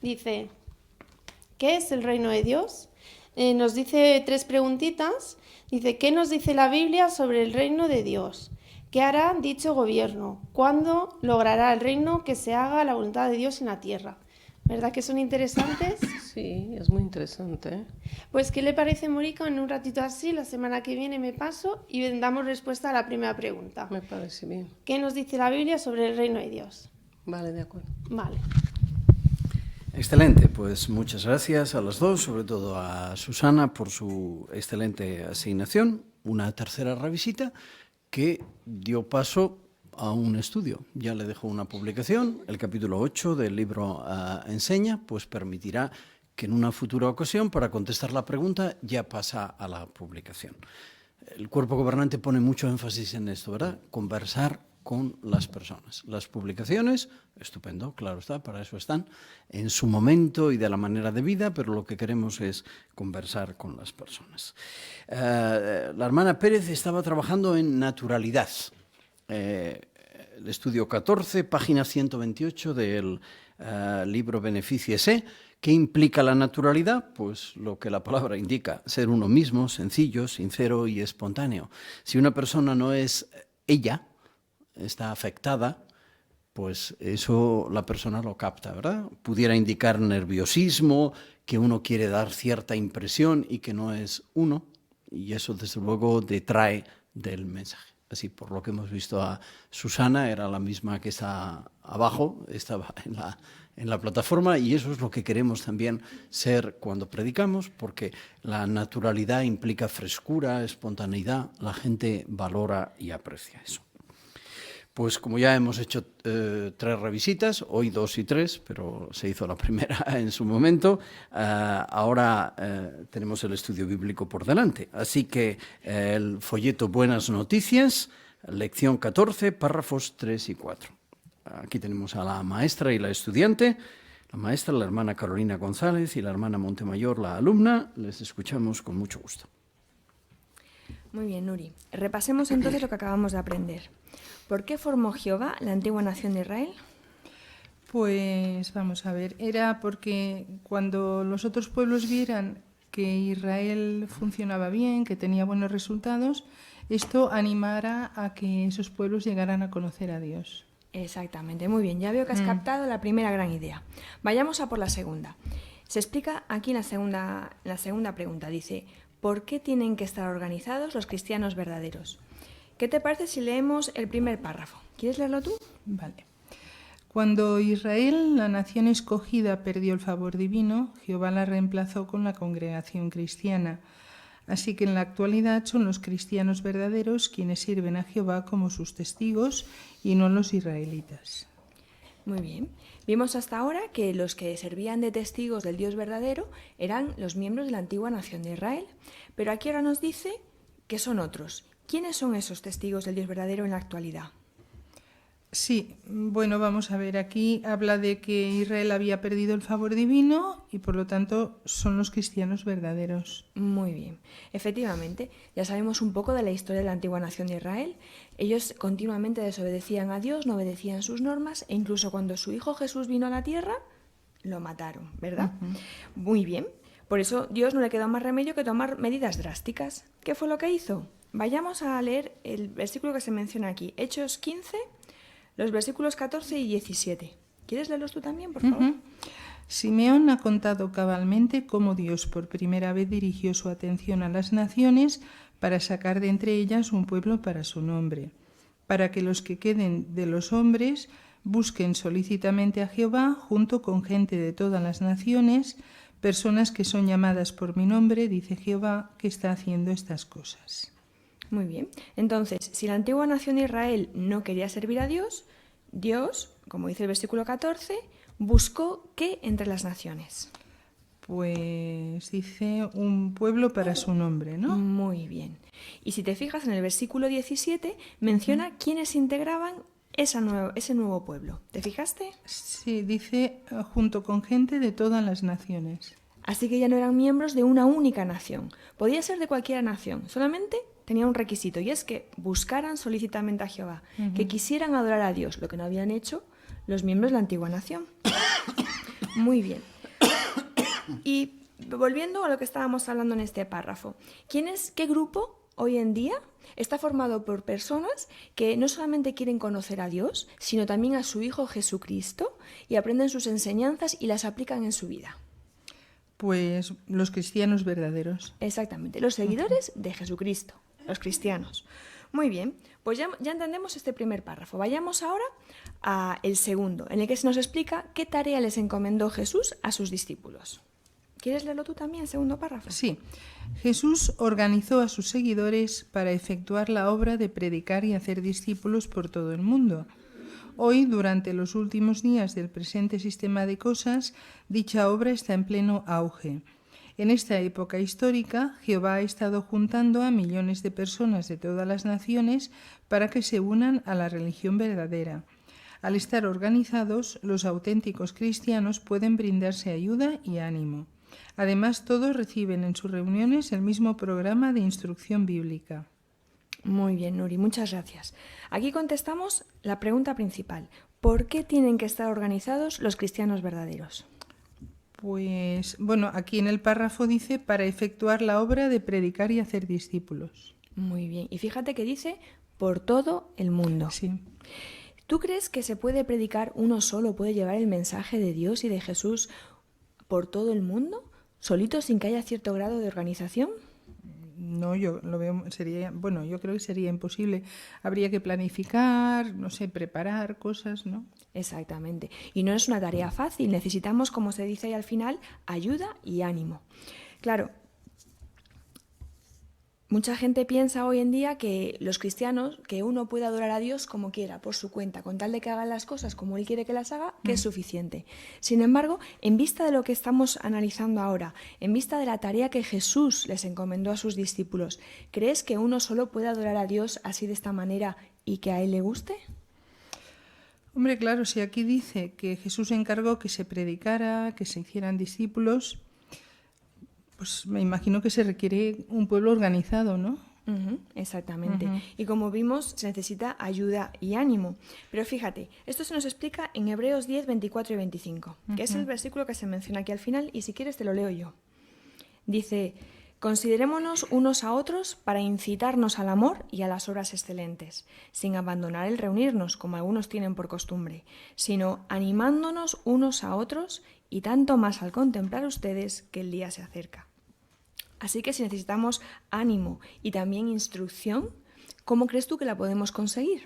Speaker 21: dice: ¿qué es el reino de Dios? Nos dice 3 preguntitas. Dice: ¿qué nos dice la Biblia sobre el reino de Dios? ¿Qué hará dicho gobierno? ¿Cuándo logrará el reino que se haga la voluntad de Dios en la tierra? ¿Verdad que son interesantes?
Speaker 22: Sí, es muy interesante.
Speaker 21: Pues, ¿qué le parece, Morica? En un ratito así, la semana que viene me paso y damos respuesta a la primera pregunta.
Speaker 22: Me parece bien.
Speaker 21: ¿Qué nos dice la Biblia sobre el reino de Dios?
Speaker 22: Vale, de acuerdo.
Speaker 21: Vale.
Speaker 1: Excelente, pues muchas gracias a las dos, sobre todo a Susana por su excelente asignación. Una tercera revisita que dio paso a un estudio. Ya le dejo una publicación, el capítulo 8 del libro Enseña, pues permitirá que en una futura ocasión, para contestar la pregunta, ya pasa a la publicación. El cuerpo gobernante pone mucho énfasis en esto, ¿verdad? Conversar con las personas. Las publicaciones, estupendo, claro está, para eso están, en su momento y de la manera debida, pero lo que queremos es conversar con las personas. La hermana Pérez estaba trabajando en naturalidad. El estudio 14, página 128 del libro Benefíciese. ¿Qué implica la naturalidad? Pues lo que la palabra indica, ser uno mismo, sencillo, sincero y espontáneo. Si una persona no es ella, está afectada pues eso la persona lo capta, ¿verdad? Pudiera indicar nerviosismo, que uno quiere dar cierta impresión y que no es uno, y eso desde luego detrae del mensaje. Así, por lo que hemos visto a Susana, era la misma que está abajo, estaba en la plataforma, y eso es lo que queremos también ser cuando predicamos, porque la naturalidad implica frescura, espontaneidad, la gente valora y aprecia eso. Pues como ya hemos hecho 3 revisitas, hoy 2 y 3, pero se hizo la primera en su momento, ahora tenemos el estudio bíblico por delante. Así que el folleto Buenas Noticias, lección 14, párrafos 3 y 4. Aquí tenemos a la maestra y la estudiante. La maestra, la hermana Carolina González, y la hermana Montemayor, la alumna. Les escuchamos con mucho gusto.
Speaker 2: Muy bien, Nuri. Repasemos entonces lo que acabamos de aprender. ¿Por qué formó Jehová la antigua nación de Israel?
Speaker 4: Pues vamos a ver, era porque cuando los otros pueblos vieran que Israel funcionaba bien, que tenía buenos resultados, esto animara a que esos pueblos llegaran a conocer a Dios.
Speaker 2: Exactamente, muy bien. Ya veo que has captado la primera gran idea. Vayamos a por la segunda. Se explica aquí en la segunda pregunta. Dice, ¿por qué tienen que estar organizados los cristianos verdaderos? ¿Qué te parece si leemos el primer párrafo? ¿Quieres leerlo tú?
Speaker 4: Vale. Cuando Israel, la nación escogida, perdió el favor divino, Jehová la reemplazó con la congregación cristiana. Así que en la actualidad son los cristianos verdaderos quienes sirven a Jehová como sus testigos y no los israelitas.
Speaker 2: Muy bien. Vimos hasta ahora que los que servían de testigos del Dios verdadero eran los miembros de la antigua nación de Israel. Pero aquí ahora nos dice que son otros. ¿Quiénes son esos testigos del Dios verdadero en la actualidad?
Speaker 4: Sí, bueno, vamos a ver, aquí habla de que Israel había perdido el favor divino y por lo tanto son los cristianos verdaderos.
Speaker 2: Muy bien, efectivamente, ya sabemos un poco de la historia de la antigua nación de Israel. Ellos continuamente desobedecían a Dios, no obedecían sus normas, e incluso cuando su hijo Jesús vino a la tierra, lo mataron, ¿verdad? Muy bien, por eso Dios no le quedó más remedio que tomar medidas drásticas. ¿Qué fue lo que hizo? Vayamos a leer el versículo que se menciona aquí, Hechos 15, los versículos 14 y 17. ¿Quieres leerlos tú también, por favor?
Speaker 4: Simeón ha contado cabalmente cómo Dios por primera vez dirigió su atención a las naciones para sacar de entre ellas un pueblo para su nombre, para que los que queden de los hombres busquen solícitamente a Jehová junto con gente de todas las naciones, personas que son llamadas por mi nombre, dice Jehová, que está haciendo estas cosas.
Speaker 2: Muy bien. Entonces, si la antigua nación de Israel no quería servir a Dios, Dios, como dice el versículo 14, buscó ¿qué entre las naciones?
Speaker 4: Pues dice un pueblo para su nombre, ¿no?
Speaker 2: Muy bien. Y si te fijas en el versículo 17, menciona quiénes integraban ese nuevo pueblo. ¿Te fijaste?
Speaker 4: Sí, dice junto con gente de todas las naciones.
Speaker 2: Así que ya no eran miembros de una única nación. Podía ser de cualquier nación, solamente tenía un requisito, y es que buscaran solícitamente a Jehová, que quisieran adorar a Dios, lo que no habían hecho los miembros de la antigua nación. Muy bien. Y volviendo a lo que estábamos hablando en este párrafo, ¿qué grupo hoy en día está formado por personas que no solamente quieren conocer a Dios, sino también a su Hijo Jesucristo, y aprenden sus enseñanzas y las aplican en su vida?
Speaker 4: Pues los cristianos verdaderos.
Speaker 2: Exactamente, los seguidores de Jesucristo, los cristianos. Muy bien, pues ya entendemos este primer párrafo. Vayamos ahora al segundo, en el que se nos explica qué tarea les encomendó Jesús a sus discípulos. ¿Quieres leerlo tú también, el segundo párrafo?
Speaker 4: Sí. Jesús organizó a sus seguidores para efectuar la obra de predicar y hacer discípulos por todo el mundo. Hoy, durante los últimos días del presente sistema de cosas, dicha obra está en pleno auge. En esta época histórica, Jehová ha estado juntando a millones de personas de todas las naciones para que se unan a la religión verdadera. Al estar organizados, los auténticos cristianos pueden brindarse ayuda y ánimo. Además, todos reciben en sus reuniones el mismo programa de instrucción bíblica.
Speaker 2: Muy bien, Nuri, muchas gracias. Aquí contestamos la pregunta principal. ¿Por qué tienen que estar organizados los cristianos verdaderos?
Speaker 4: Pues, bueno, aquí en el párrafo dice para efectuar la obra de predicar y hacer discípulos.
Speaker 2: Muy bien. Y fíjate que dice por todo el mundo.
Speaker 4: Sí.
Speaker 2: ¿Tú crees que se puede predicar uno solo, puede llevar el mensaje de Dios y de Jesús por todo el mundo, solito, sin que haya cierto grado de organización?
Speaker 4: No, yo lo veo, yo creo que sería imposible. Habría que planificar, no sé, preparar cosas, ¿no?
Speaker 2: Exactamente. Y no es una tarea fácil. Necesitamos, como se dice ahí al final, ayuda y ánimo. Claro, mucha gente piensa hoy en día que los cristianos, que uno puede adorar a Dios como quiera, por su cuenta, con tal de que hagan las cosas como Él quiere que las haga, que es suficiente. Sin embargo, en vista de lo que estamos analizando ahora, en vista de la tarea que Jesús les encomendó a sus discípulos, ¿crees que uno solo puede adorar a Dios así de esta manera y que a Él le guste?
Speaker 4: Hombre, claro, si aquí dice que Jesús encargó que se predicara, que se hicieran discípulos, pues me imagino que se requiere un pueblo organizado, ¿no?
Speaker 2: Exactamente. Y como vimos, se necesita ayuda y ánimo. Pero fíjate, esto se nos explica en Hebreos 10, 24 y 25, que es el versículo que se menciona aquí al final, y si quieres te lo leo yo. Dice: considerémonos unos a otros para incitarnos al amor y a las obras excelentes, sin abandonar el reunirnos, como algunos tienen por costumbre, sino animándonos unos a otros, y tanto más al contemplar ustedes que el día se acerca. Así que si necesitamos ánimo y también instrucción, ¿cómo crees tú que la podemos conseguir?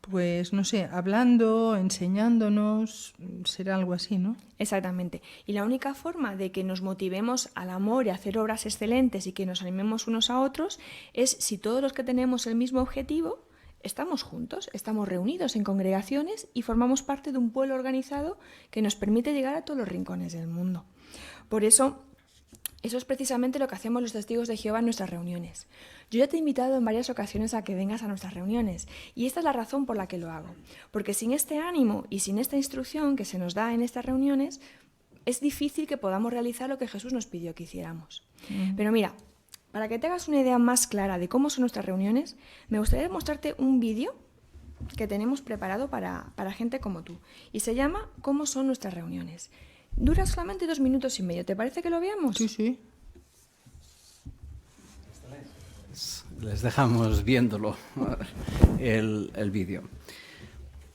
Speaker 4: Pues no sé, hablando, enseñándonos, será algo así, ¿no?
Speaker 2: Exactamente. Y la única forma de que nos motivemos al amor y a hacer obras excelentes y que nos animemos unos a otros es si todos los que tenemos el mismo objetivo estamos juntos, estamos reunidos en congregaciones y formamos parte de un pueblo organizado que nos permite llegar a todos los rincones del mundo. Por eso es precisamente lo que hacemos los testigos de Jehová en nuestras reuniones. Yo ya te he invitado en varias ocasiones a que vengas a nuestras reuniones y esta es la razón por la que lo hago. Porque sin este ánimo y sin esta instrucción que se nos da en estas reuniones, es difícil que podamos realizar lo que Jesús nos pidió que hiciéramos. Pero mira, para que te hagas una idea más clara de cómo son nuestras reuniones, me gustaría mostrarte un vídeo que tenemos preparado para gente como tú. Y se llama ¿Cómo son nuestras reuniones? Dura solamente 2 minutos y medio. ¿Te parece que lo veamos?
Speaker 4: Sí, sí.
Speaker 1: Les dejamos viéndolo, el vídeo.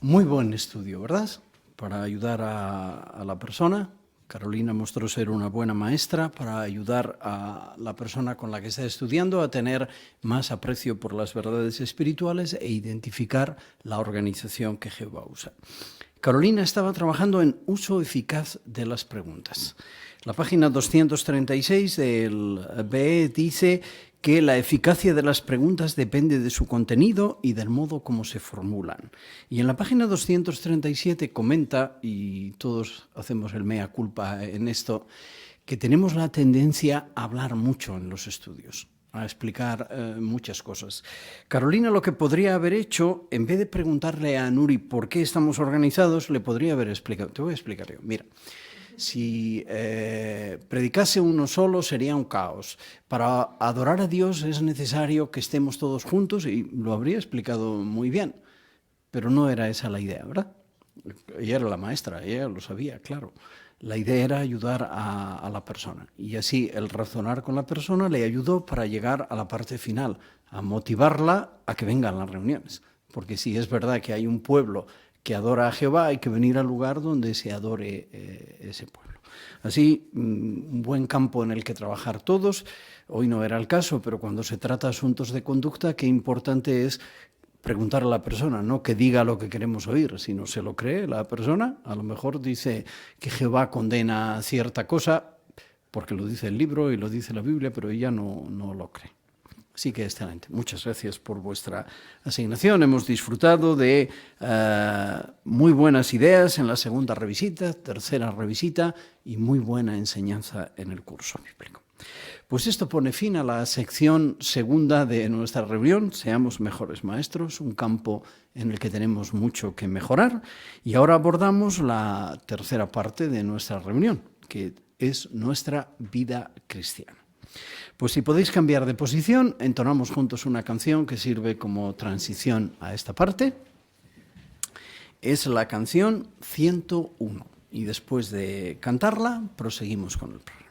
Speaker 1: Muy buen estudio, ¿verdad? Para ayudar a la persona. Carolina mostró ser una buena maestra para ayudar a la persona con la que está estudiando a tener más aprecio por las verdades espirituales e identificar la organización que Jehová usa. Carolina estaba trabajando en uso eficaz de las preguntas. La página 236 del BE dice que la eficacia de las preguntas depende de su contenido y del modo como se formulan. Y en la página 237 comenta, y todos hacemos el mea culpa en esto, que tenemos la tendencia a hablar mucho en los estudios, a explicar muchas cosas. Carolina lo que podría haber hecho, en vez de preguntarle a Nuri por qué estamos organizados, le podría haber explicado. Te voy a explicar yo. Mira, si predicase uno solo sería un caos. Para adorar a Dios es necesario que estemos todos juntos y lo habría explicado muy bien. Pero no era esa la idea, ¿verdad? Ella era la maestra, ella lo sabía, claro. La idea era ayudar a la persona y así el razonar con la persona le ayudó para llegar a la parte final, a motivarla a que venga a las reuniones. Porque si es verdad que hay un pueblo que adora a Jehová, hay que venir al lugar donde se adore ese pueblo. Así, un buen campo en el que trabajar todos. Hoy no era el caso, pero cuando se trata de asuntos de conducta, qué importante es preguntar a la persona, no que diga lo que queremos oír, sino se lo cree la persona. A lo mejor dice que Jehová condena cierta cosa, porque lo dice el libro y lo dice la Biblia, pero ella no lo cree. Así que excelente. Muchas gracias por vuestra asignación. Hemos disfrutado de muy buenas ideas en la segunda revisita, tercera revisita y muy buena enseñanza en el curso bíblico. Pues esto pone fin a la sección segunda de nuestra reunión, Seamos mejores maestros, un campo en el que tenemos mucho que mejorar. Y ahora abordamos la tercera parte de nuestra reunión, que es nuestra vida cristiana. Pues si podéis cambiar de posición, entonamos juntos una canción que sirve como transición a esta parte. Es la canción 101 y después de cantarla proseguimos con el programa.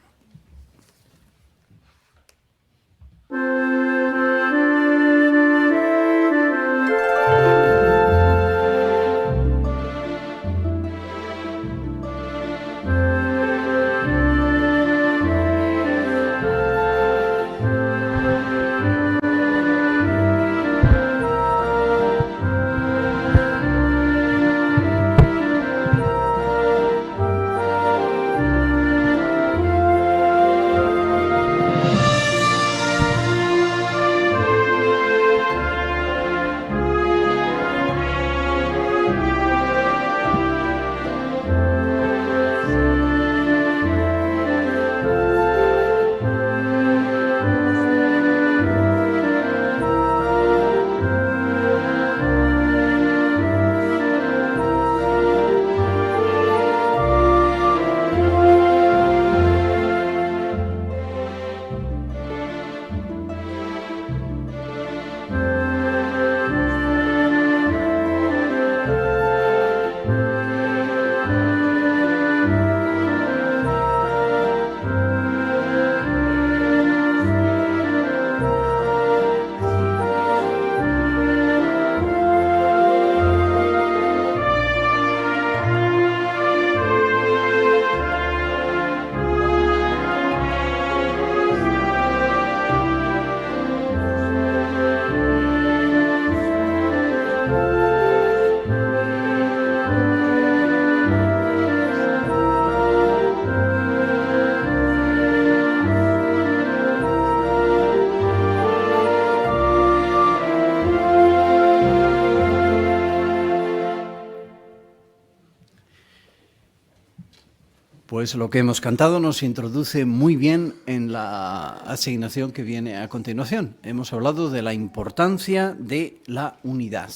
Speaker 1: Pues lo que hemos cantado nos introduce muy bien en la asignación que viene a continuación. Hemos hablado de la importancia de la unidad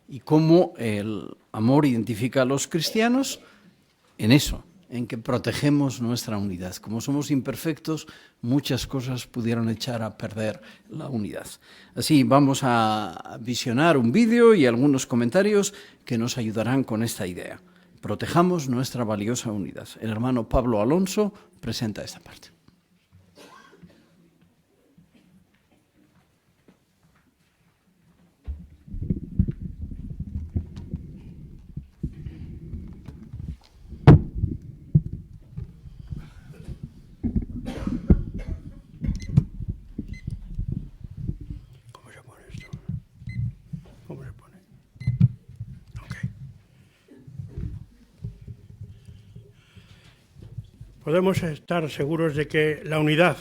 Speaker 1: y cómo el amor identifica a los cristianos en eso, en que protegemos nuestra unidad. Como somos imperfectos, muchas cosas pudieron echar a perder la unidad. Así vamos a visionar un vídeo y algunos comentarios que nos ayudarán con esta idea. Protejamos nuestra valiosa unidad. El hermano Pablo Alonso presenta esta parte.
Speaker 5: Podemos estar seguros de que la unidad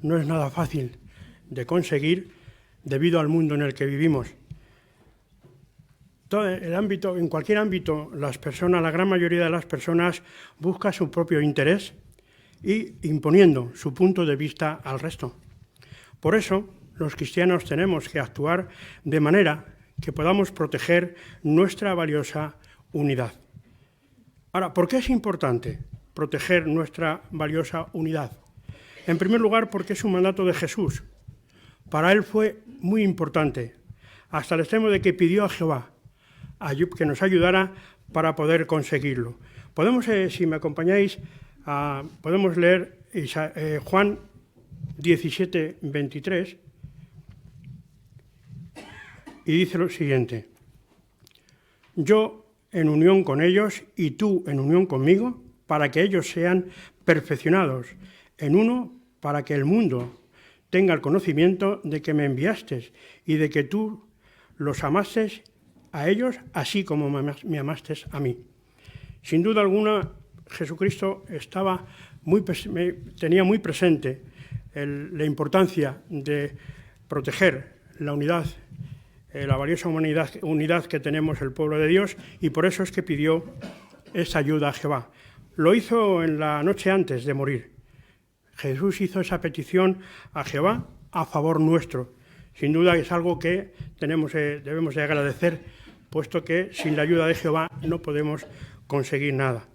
Speaker 5: no es nada fácil de conseguir debido al mundo en el que vivimos. En cualquier ámbito, la gran mayoría de las personas busca su propio interés y imponiendo su punto de vista al resto. Por eso, los cristianos tenemos que actuar de manera que podamos proteger nuestra valiosa unidad. Ahora, ¿por qué es importante proteger nuestra valiosa unidad? En primer lugar, porque es un mandato de Jesús. Para él fue muy importante, hasta el extremo de que pidió a Jehová que nos ayudara para poder conseguirlo. Podemos, si me acompañáis, podemos leer Juan 17, 23, y dice lo siguiente: yo en unión con ellos y tú en unión conmigo, para que ellos sean perfeccionados en uno, para que el mundo tenga el conocimiento de que me enviaste y de que tú los amaste a ellos así como me amaste a mí. Sin duda alguna, Jesucristo tenía muy presente la importancia de proteger la unidad, la valiosa unidad que tenemos el pueblo de Dios, y por eso es que pidió esa ayuda a Jehová. Lo hizo en la noche antes de morir. Jesús hizo esa petición a Jehová a favor nuestro. Sin duda es algo que debemos de agradecer, puesto que sin la ayuda de Jehová no podemos conseguir nada.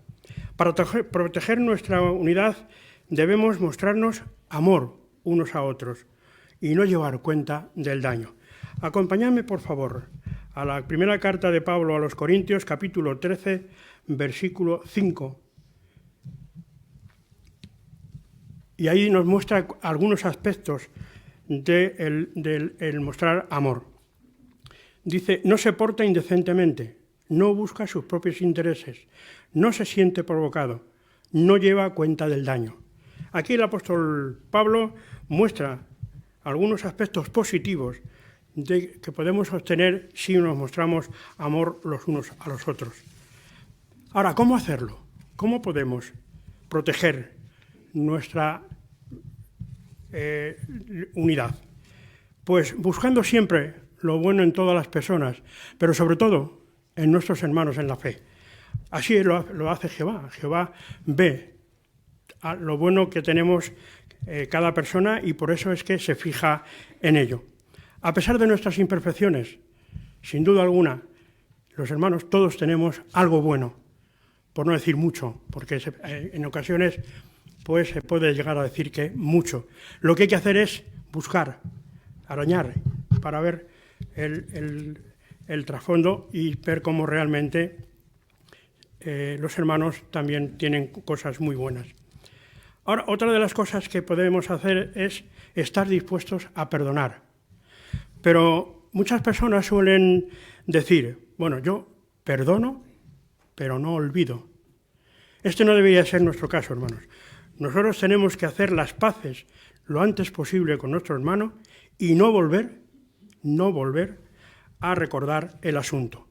Speaker 5: Para proteger nuestra unidad debemos mostrarnos amor unos a otros y no llevar cuenta del daño. Acompañadme, por favor, a la primera carta de Pablo a los Corintios, capítulo 13, versículo 5. Y ahí nos muestra algunos aspectos del mostrar amor. Dice, no se porta indecentemente, no busca sus propios intereses, no se siente provocado, no lleva cuenta del daño. Aquí el apóstol Pablo muestra algunos aspectos positivos que podemos obtener si nos mostramos amor los unos a los otros. Ahora, ¿cómo hacerlo? ¿Cómo podemos proteger nuestra unidad? Pues buscando siempre lo bueno en todas las personas, pero sobre todo en nuestros hermanos en la fe. Así lo hace Jehová. Jehová ve lo bueno que tenemos cada persona y por eso es que se fija en ello. A pesar de nuestras imperfecciones, sin duda alguna, los hermanos todos tenemos algo bueno, por no decir mucho, porque en ocasiones pues se puede llegar a decir que mucho. Lo que hay que hacer es buscar, arañar, para ver el trasfondo y ver cómo realmente los hermanos también tienen cosas muy buenas. Ahora, otra de las cosas que podemos hacer es estar dispuestos a perdonar. Pero muchas personas suelen decir, bueno, yo perdono, pero no olvido. Este no debería ser nuestro caso, hermanos. Nosotros tenemos que hacer las paces lo antes posible con nuestro hermano y no volver a recordar el asunto.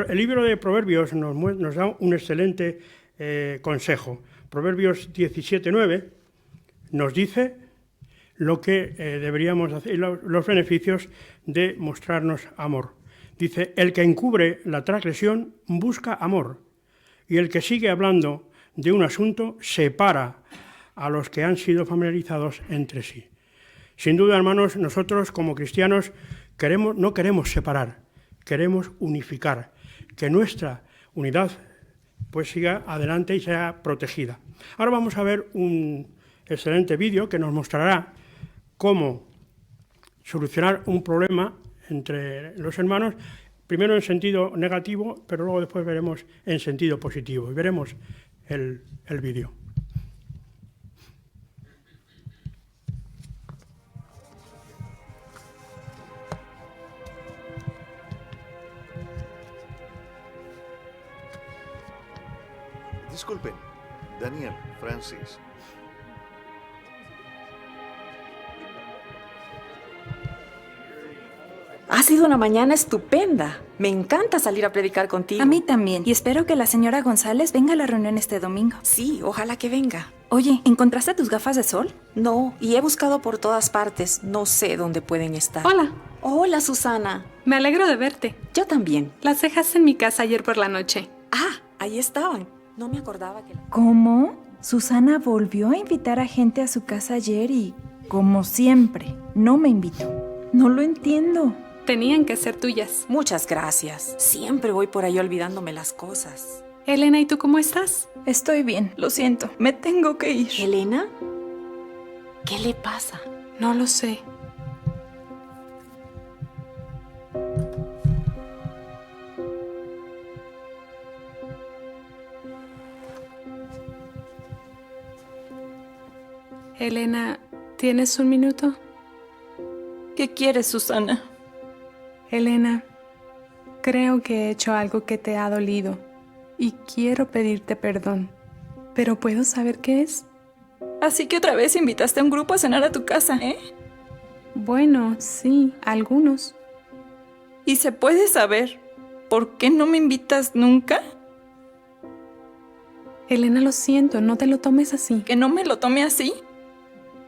Speaker 5: El libro de Proverbios nos da un excelente consejo. Proverbios 17:9 nos dice lo que deberíamos hacer, los beneficios de mostrarnos amor. Dice, el que encubre la transgresión busca amor, y el que sigue hablando de un asunto separa a los que han sido familiarizados entre sí. Sin duda, hermanos, nosotros como cristianos no queremos separar, queremos unificar, que nuestra unidad pues siga adelante y sea protegida. Ahora vamos a ver un excelente vídeo que nos mostrará cómo solucionar un problema entre los hermanos, primero en sentido negativo, pero luego después veremos en sentido positivo. Y veremos el vídeo.
Speaker 6: Disculpen, Daniel, Francis.
Speaker 7: Ha sido una mañana estupenda. Me encanta salir a predicar contigo.
Speaker 23: A mí también. Y espero que la señora González venga a la reunión este domingo.
Speaker 7: Sí, ojalá que venga.
Speaker 23: Oye, ¿encontraste tus gafas de sol?
Speaker 7: No, y he buscado por todas partes. No sé dónde pueden estar.
Speaker 24: Hola.
Speaker 7: Hola, Susana.
Speaker 24: Me alegro de verte.
Speaker 7: Yo también.
Speaker 24: Las dejaste en mi casa ayer por la noche.
Speaker 7: Ah, ahí estaban. No me acordaba que...
Speaker 23: ¿Cómo? Susana volvió a invitar a gente a su casa ayer y, como siempre, no me invitó. No lo entiendo.
Speaker 24: Tenían que ser tuyas.
Speaker 7: Muchas gracias. Siempre voy por ahí olvidándome las cosas.
Speaker 24: Elena, ¿y tú cómo estás?
Speaker 23: Estoy bien, lo siento. Me tengo que ir.
Speaker 7: ¿Elena? ¿Qué le pasa?
Speaker 24: No lo sé. Elena, ¿tienes un minuto?
Speaker 23: ¿Qué quieres, Susana?
Speaker 24: Elena, creo que he hecho algo que te ha dolido y quiero pedirte perdón, pero ¿puedo saber qué es?
Speaker 23: Así que otra vez invitaste a un grupo a cenar a tu casa, ¿eh?
Speaker 24: Bueno, sí, algunos.
Speaker 23: ¿Y se puede saber por qué no me invitas nunca?
Speaker 24: Elena, lo siento, no te lo tomes así.
Speaker 23: ¿Que no me lo tome así?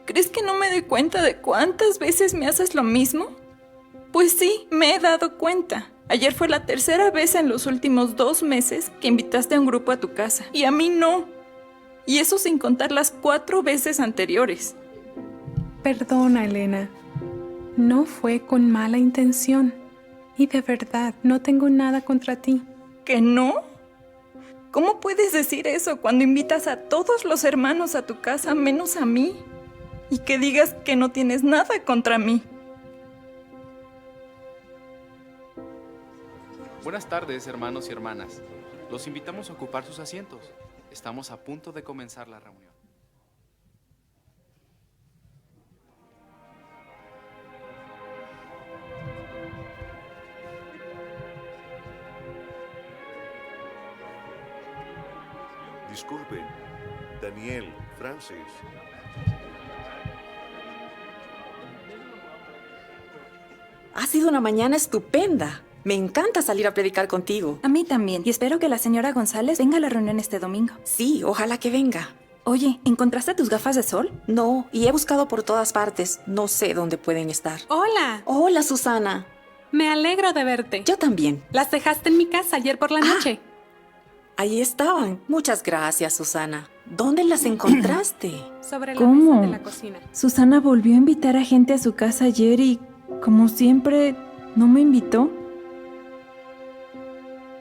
Speaker 23: ¿Crees que no me doy cuenta de cuántas veces me haces lo mismo? Pues sí, me he dado cuenta. Ayer fue la tercera vez en los últimos 2 meses que invitaste a un grupo a tu casa. Y a mí no. Y eso sin contar las 4 veces anteriores.
Speaker 24: Perdona, Elena. No fue con mala intención. Y de verdad, no tengo nada contra ti.
Speaker 23: ¿Que no? ¿Cómo puedes decir eso cuando invitas a todos los hermanos a tu casa menos a mí? Y que digas que no tienes nada contra mí.
Speaker 25: Buenas tardes, hermanos y hermanas. Los invitamos a ocupar sus asientos. Estamos a punto de comenzar la reunión.
Speaker 6: Disculpen, Daniel, Francis.
Speaker 7: Ha sido una mañana estupenda. Me encanta salir a predicar contigo.
Speaker 23: A mí también. Y espero que la señora González venga a la reunión este domingo.
Speaker 7: Sí, ojalá que venga.
Speaker 23: Oye, ¿encontraste tus gafas de sol?
Speaker 7: No, y he buscado por todas partes. No sé dónde pueden estar.
Speaker 24: Hola.
Speaker 7: Hola, Susana.
Speaker 24: Me alegro de verte.
Speaker 7: Yo también.
Speaker 24: Las dejaste en mi casa ayer por la noche.
Speaker 7: Ahí estaban. Muchas gracias, Susana. ¿Dónde las encontraste?
Speaker 24: Sobre la
Speaker 23: ¿Cómo?
Speaker 24: mesa de la cocina.
Speaker 23: Susana volvió a invitar a gente a su casa ayer y, como siempre, no me invitó.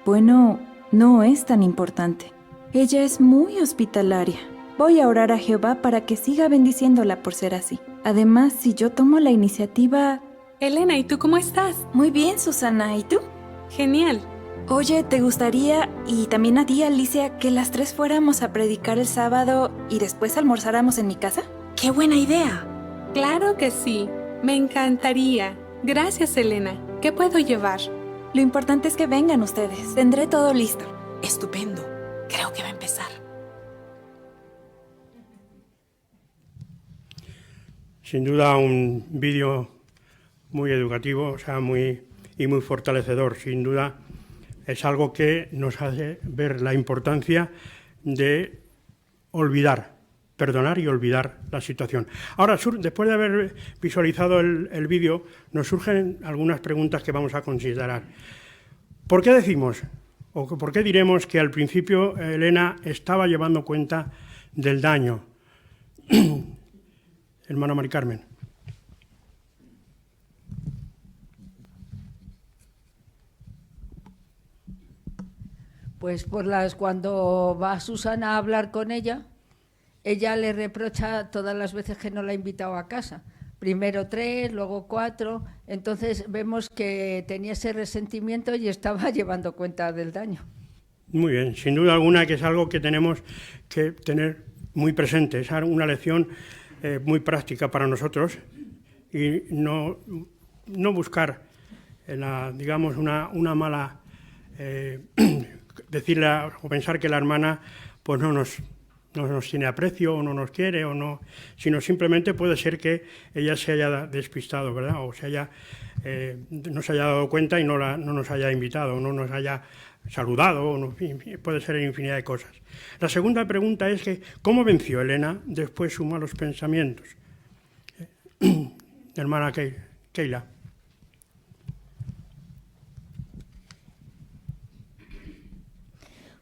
Speaker 23: Bueno, no es tan importante. Ella es muy hospitalaria. Voy a orar a Jehová para que siga bendiciéndola por ser así. Además, si yo tomo la iniciativa...
Speaker 24: Elena, ¿y tú cómo estás?
Speaker 23: Muy bien, Susana. ¿Y tú?
Speaker 24: Genial.
Speaker 23: Oye, ¿te gustaría, y también a ti, Alicia, que las 3 fuéramos a predicar el sábado y después almorzáramos en mi casa?
Speaker 7: ¡Qué buena idea!
Speaker 24: Claro que sí. Me encantaría. Gracias, Elena. ¿Qué puedo llevar?
Speaker 23: Lo importante es que vengan ustedes. Tendré todo listo.
Speaker 7: Estupendo. Creo que va a empezar.
Speaker 5: Sin duda un vídeo muy educativo, o sea, muy fortalecedor. Sin duda es algo que nos hace ver la importancia de olvidar, perdonar y olvidar la situación. Ahora, después de haber visualizado el vídeo, nos surgen algunas preguntas que vamos a considerar. ¿Por qué decimos ¿O por qué diremos que al principio Elena estaba llevando cuenta del daño? Hermana Mari Carmen.
Speaker 18: Pues cuando va Susana a hablar con ella, ella le reprocha todas las veces que no la ha invitado a casa. Primero 3, luego 4. Entonces vemos que tenía ese resentimiento y estaba llevando cuenta del daño.
Speaker 5: Muy bien, sin duda alguna que es algo que tenemos que tener muy presente. Es una lección muy práctica para nosotros y no buscar digamos una mala decirle o pensar que la hermana pues no nos tiene aprecio o no nos quiere o no, sino simplemente puede ser que ella se haya despistado, ¿verdad? O no se haya dado cuenta y no nos haya invitado, no nos haya saludado, o no, puede ser infinidad de cosas. La segunda pregunta es que ¿cómo venció Elena después sus malos pensamientos? Hermana Keila.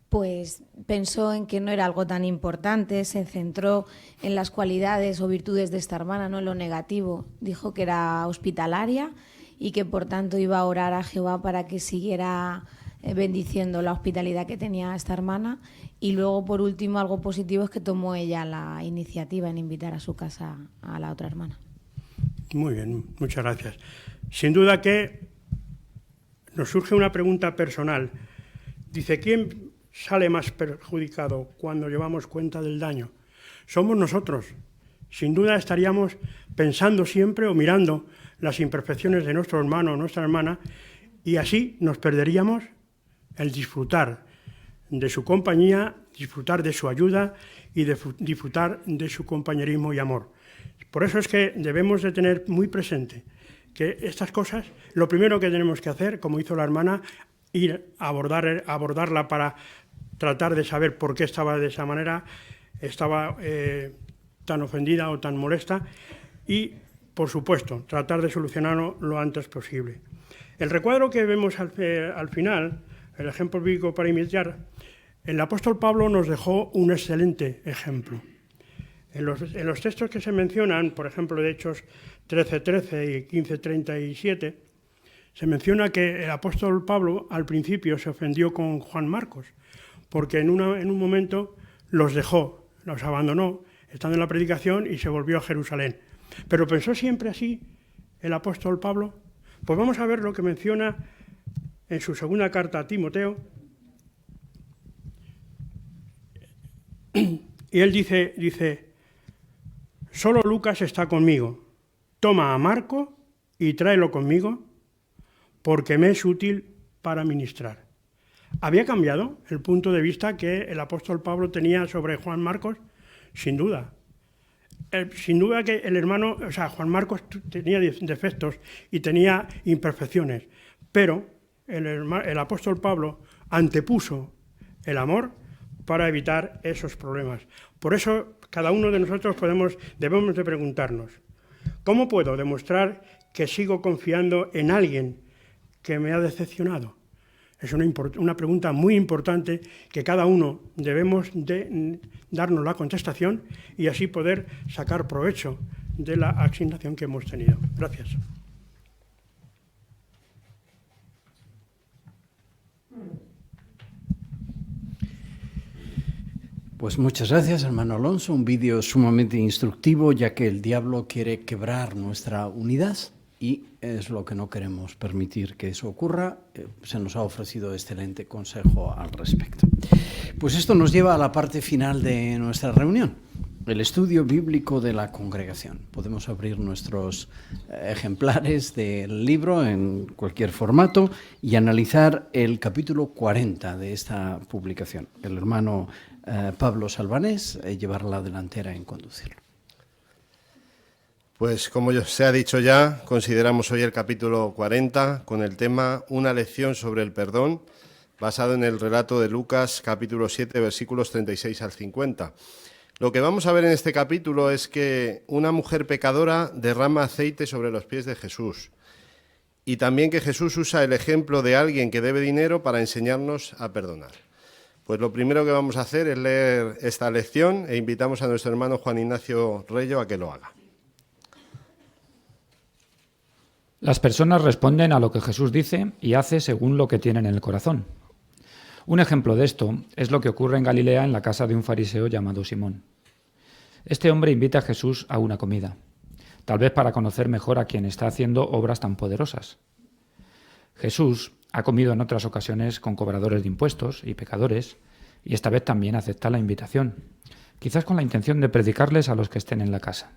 Speaker 8: Pues pensó en que no era algo tan importante, se centró en las cualidades o virtudes de esta hermana, no en lo negativo. Dijo que era hospitalaria y que por tanto iba a orar a Jehová para que siguiera bendiciendo la hospitalidad que tenía esta hermana. Y luego, por último, algo positivo es que tomó ella la iniciativa en invitar a su casa a la otra hermana.
Speaker 5: Muy bien, muchas gracias. Sin duda que nos surge una pregunta personal. Dice, ¿quién sale más perjudicado cuando llevamos cuenta del daño? Somos nosotros. Sin duda estaríamos pensando siempre o mirando las imperfecciones de nuestro hermano o nuestra hermana y así nos perderíamos el disfrutar de su compañía, disfrutar de su ayuda y disfrutar de su compañerismo y amor. Por eso es que debemos de tener muy presente que estas cosas, lo primero que tenemos que hacer, como hizo la hermana, ir a abordarla para tratar de saber por qué estaba de esa manera, estaba tan ofendida o tan molesta y, por supuesto, tratar de solucionarlo lo antes posible. El recuadro que vemos al final, el ejemplo bíblico para imitar, el apóstol Pablo nos dejó un excelente ejemplo. En los textos que se mencionan, por ejemplo, de Hechos 13:13 y 15:37, se menciona que el apóstol Pablo al principio se ofendió con Juan Marcos, porque en un momento los dejó, los abandonó, estando en la predicación y se volvió a Jerusalén. Pero ¿pensó siempre así el apóstol Pablo? Pues vamos a ver lo que menciona en su segunda carta a Timoteo. Y él dice, solo Lucas está conmigo, toma a Marco y tráelo conmigo, porque me es útil para ministrar. ¿Había cambiado el punto de vista que el apóstol Pablo tenía sobre Juan Marcos? Sin duda. Sin duda que el hermano, Juan Marcos tenía defectos y tenía imperfecciones, pero el apóstol Pablo antepuso el amor para evitar esos problemas. Por eso cada uno de nosotros debemos de preguntarnos, ¿cómo puedo demostrar que sigo confiando en alguien que me ha decepcionado? Es una pregunta muy importante que cada uno debemos de darnos la contestación y así poder sacar provecho de la asignación que hemos tenido. Gracias.
Speaker 1: Pues muchas gracias, hermano Alonso. Un vídeo sumamente instructivo, ya que el diablo quiere quebrar nuestra unidad y es lo que no queremos permitir que eso ocurra. Se nos ha ofrecido excelente consejo al respecto. Pues esto nos lleva a la parte final de nuestra reunión, el estudio bíblico de la congregación. Podemos abrir nuestros ejemplares del libro en cualquier formato y analizar el capítulo 40 de esta publicación. El hermano Pablo Salvanés llevará la delantera en conducirlo.
Speaker 16: Pues como se ha dicho ya, consideramos hoy el capítulo 40 con el tema Una lección sobre el perdón, basado en el relato de Lucas capítulo 7, versículos 36 al 50. Lo que vamos a ver en este capítulo es que una mujer pecadora derrama aceite sobre los pies de Jesús y también que Jesús usa el ejemplo de alguien que debe dinero para enseñarnos a perdonar. Pues lo primero que vamos a hacer es leer esta lección e invitamos a nuestro hermano Juan Ignacio Reyo a que lo haga.
Speaker 9: Las personas responden a lo que Jesús dice y hace según lo que tienen en el corazón. Un ejemplo de esto es lo que ocurre en Galilea en la casa de un fariseo llamado Simón. Este hombre invita a Jesús a una comida, tal vez para conocer mejor a quien está haciendo obras tan poderosas. Jesús ha comido en otras ocasiones con cobradores de impuestos y pecadores, y esta vez también acepta la invitación, quizás con la intención de predicarles a los que estén en la casa.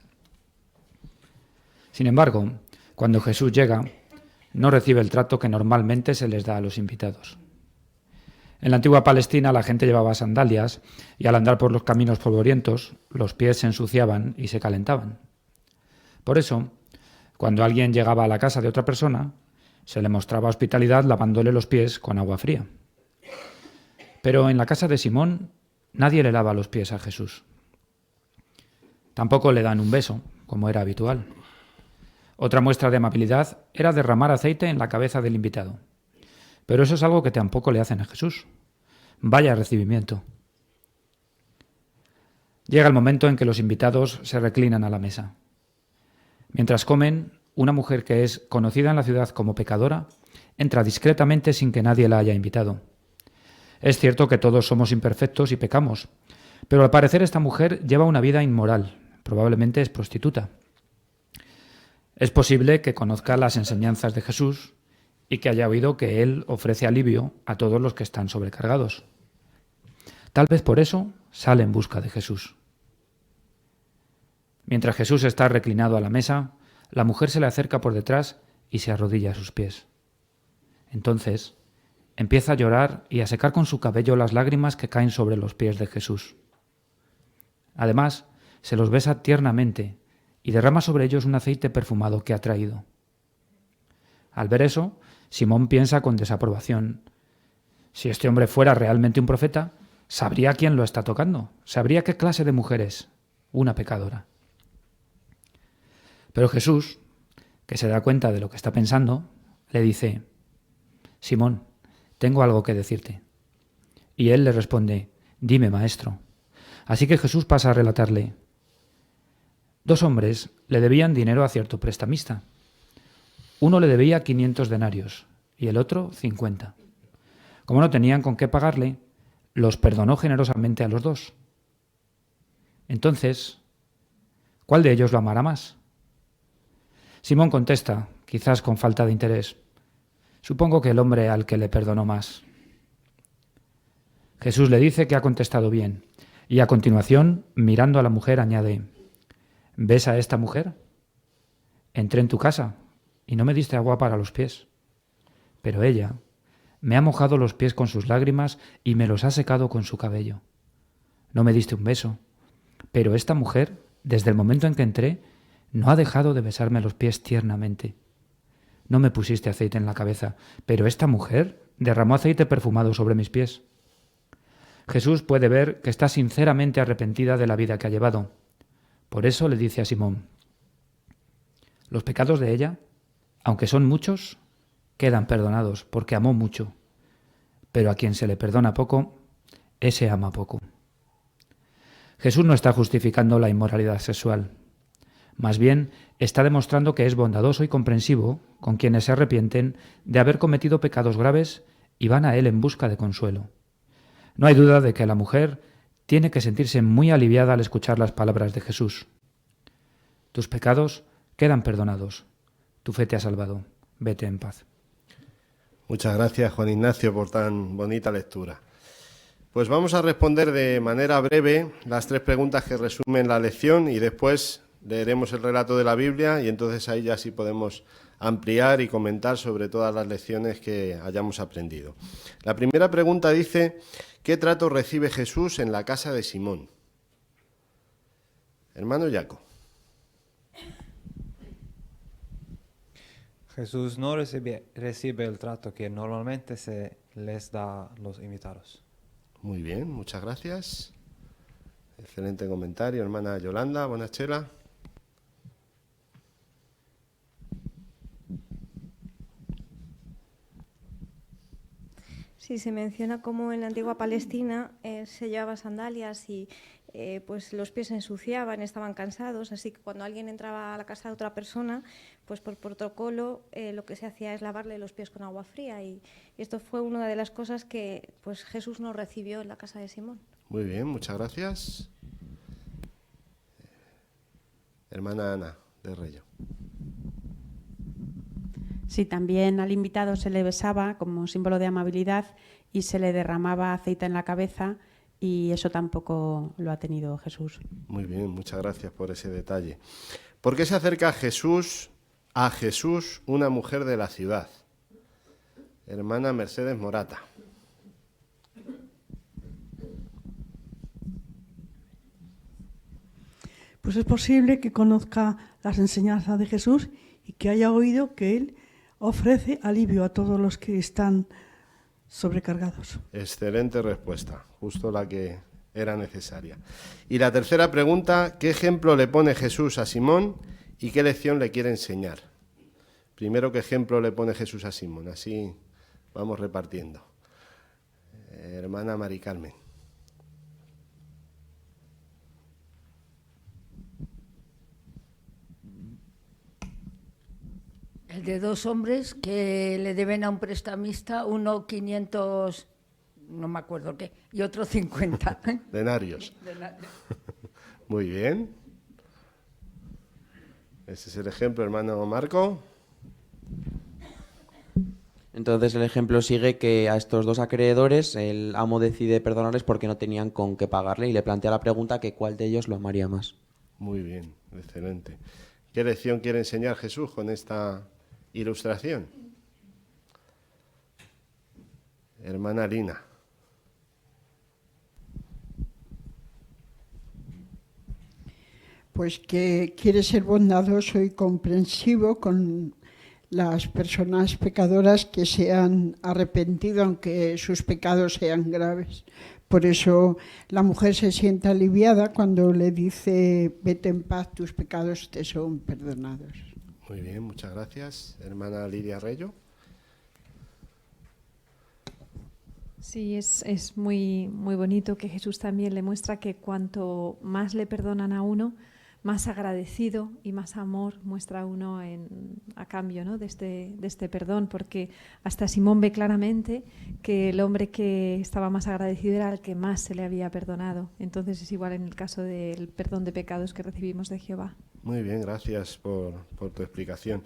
Speaker 9: Sin embargo, cuando Jesús llega, no recibe el trato que normalmente se les da a los invitados. En la antigua Palestina la gente llevaba sandalias y al andar por los caminos polvorientos, los pies se ensuciaban y se calentaban. Por eso, cuando alguien llegaba a la casa de otra persona, se le mostraba hospitalidad lavándole los pies con agua fría. Pero en la casa de Simón nadie le lava los pies a Jesús. Tampoco le dan un beso, como era habitual. Otra muestra de amabilidad era derramar aceite en la cabeza del invitado. Pero eso es algo que tampoco le hacen a Jesús. Vaya recibimiento. Llega el momento en que los invitados se reclinan a la mesa. Mientras comen, una mujer que es conocida en la ciudad como pecadora entra discretamente sin que nadie la haya invitado. Es cierto que todos somos imperfectos y pecamos, pero al parecer esta mujer lleva una vida inmoral, probablemente es prostituta. Es posible que conozca las enseñanzas de Jesús y que haya oído que Él ofrece alivio a todos los que están sobrecargados. Tal vez por eso sale en busca de Jesús. Mientras Jesús está reclinado a la mesa, la mujer se le acerca por detrás y se arrodilla a sus pies. Entonces, empieza a llorar y a secar con su cabello las lágrimas que caen sobre los pies de Jesús. Además, se los besa tiernamente y derrama sobre ellos un aceite perfumado que ha traído. Al ver eso, Simón piensa con desaprobación: si este hombre fuera realmente un profeta, sabría quién lo está tocando, sabría qué clase de mujer es, una pecadora. Pero Jesús, que se da cuenta de lo que está pensando, le dice: Simón, tengo algo que decirte. Y él le responde: dime, maestro. Así que Jesús pasa a relatarle: 2 hombres le debían dinero a cierto prestamista. Uno le debía 500 denarios y el otro 50. Como no tenían con qué pagarle, los perdonó generosamente a los 2. Entonces, ¿cuál de ellos lo amará más? Simón contesta, quizás con falta de interés: supongo que el hombre al que le perdonó más. Jesús le dice que ha contestado bien, y a continuación, mirando a la mujer, añade: ¿ves a esta mujer? Entré en tu casa y no me diste agua para los pies, pero ella me ha mojado los pies con sus lágrimas y me los ha secado con su cabello. No me diste un beso, pero esta mujer, desde el momento en que entré, no ha dejado de besarme los pies tiernamente. No me pusiste aceite en la cabeza, pero esta mujer derramó aceite perfumado sobre mis pies. Jesús puede ver que está sinceramente arrepentida de la vida que ha llevado. Por eso le dice a Simón: los pecados de ella, aunque son muchos, quedan perdonados porque amó mucho. Pero a quien se le perdona poco, ese ama poco. Jesús no está justificando la inmoralidad sexual. Más bien, está demostrando que es bondadoso y comprensivo con quienes se arrepienten de haber cometido pecados graves y van a Él en busca de consuelo. No hay duda de que la mujer tiene que sentirse muy aliviada al escuchar las palabras de Jesús. Tus pecados quedan perdonados. Tu fe te ha salvado. Vete en paz.
Speaker 16: Muchas gracias, Juan Ignacio, por tan bonita lectura. Pues vamos a responder de manera breve las 3 preguntas que resumen la lección y después leeremos el relato de la Biblia y entonces ahí ya sí podemos ampliar y comentar sobre todas las lecciones que hayamos aprendido. La primera pregunta dice: ¿qué trato recibe Jesús en la casa de Simón? Hermano Jaco.
Speaker 10: Jesús no recibe el trato que normalmente se les da a los invitados.
Speaker 16: Muy bien, muchas gracias. Excelente comentario, hermana Yolanda. Bonachela.
Speaker 11: Sí, se menciona cómo en la antigua Palestina se llevaba sandalias y pues los pies se ensuciaban, estaban cansados, así que cuando alguien entraba a la casa de otra persona, pues por protocolo lo que se hacía es lavarle los pies con agua fría y esto fue una de las cosas que pues Jesús no recibió en la casa de Simón.
Speaker 16: Muy bien, muchas gracias. Hermana Ana de Reyo.
Speaker 12: Sí, también al invitado se le besaba como símbolo de amabilidad y se le derramaba aceite en la cabeza y eso tampoco lo ha tenido Jesús.
Speaker 16: Muy bien, muchas gracias por ese detalle. ¿Por qué se acerca a Jesús una mujer de la ciudad? Hermana Mercedes Morata.
Speaker 13: Pues es posible que conozca las enseñanzas de Jesús y que haya oído que Él ofrece alivio a todos los que están sobrecargados.
Speaker 16: Excelente respuesta, justo la que era necesaria. Y la tercera pregunta, ¿qué ejemplo le pone Jesús a Simón y qué lección le quiere enseñar? Primero, ¿qué ejemplo le pone Jesús a Simón? Así vamos repartiendo. Hermana Mari Carmen.
Speaker 18: El de 2 hombres que le deben a un prestamista, uno 500, no me acuerdo qué, y otro 50.
Speaker 16: Denarios. Muy bien. Ese es el ejemplo, hermano Marco.
Speaker 20: Entonces el ejemplo sigue que a estos 2 acreedores el amo decide perdonarles porque no tenían con qué pagarle y le plantea la pregunta que cuál de ellos lo amaría más.
Speaker 16: Muy bien, excelente. ¿Qué lección quiere enseñar Jesús con esta ilustración? Hermana Lina.
Speaker 14: Pues que quiere ser bondadoso y comprensivo con las personas pecadoras que se han arrepentido, aunque sus pecados sean graves. Por eso la mujer se siente aliviada cuando le dice, vete en paz, tus pecados te son perdonados.
Speaker 16: Muy bien, muchas gracias. Hermana Lidia Reyo.
Speaker 17: Sí, es muy, muy bonito que Jesús también le muestra que cuanto más le perdonan a uno, más agradecido y más amor muestra uno a cambio, ¿no? de este perdón, porque hasta Simón ve claramente que el hombre que estaba más agradecido era el que más se le había perdonado. Entonces es igual en el caso del perdón de pecados que recibimos de Jehová.
Speaker 16: Muy bien, gracias por tu explicación.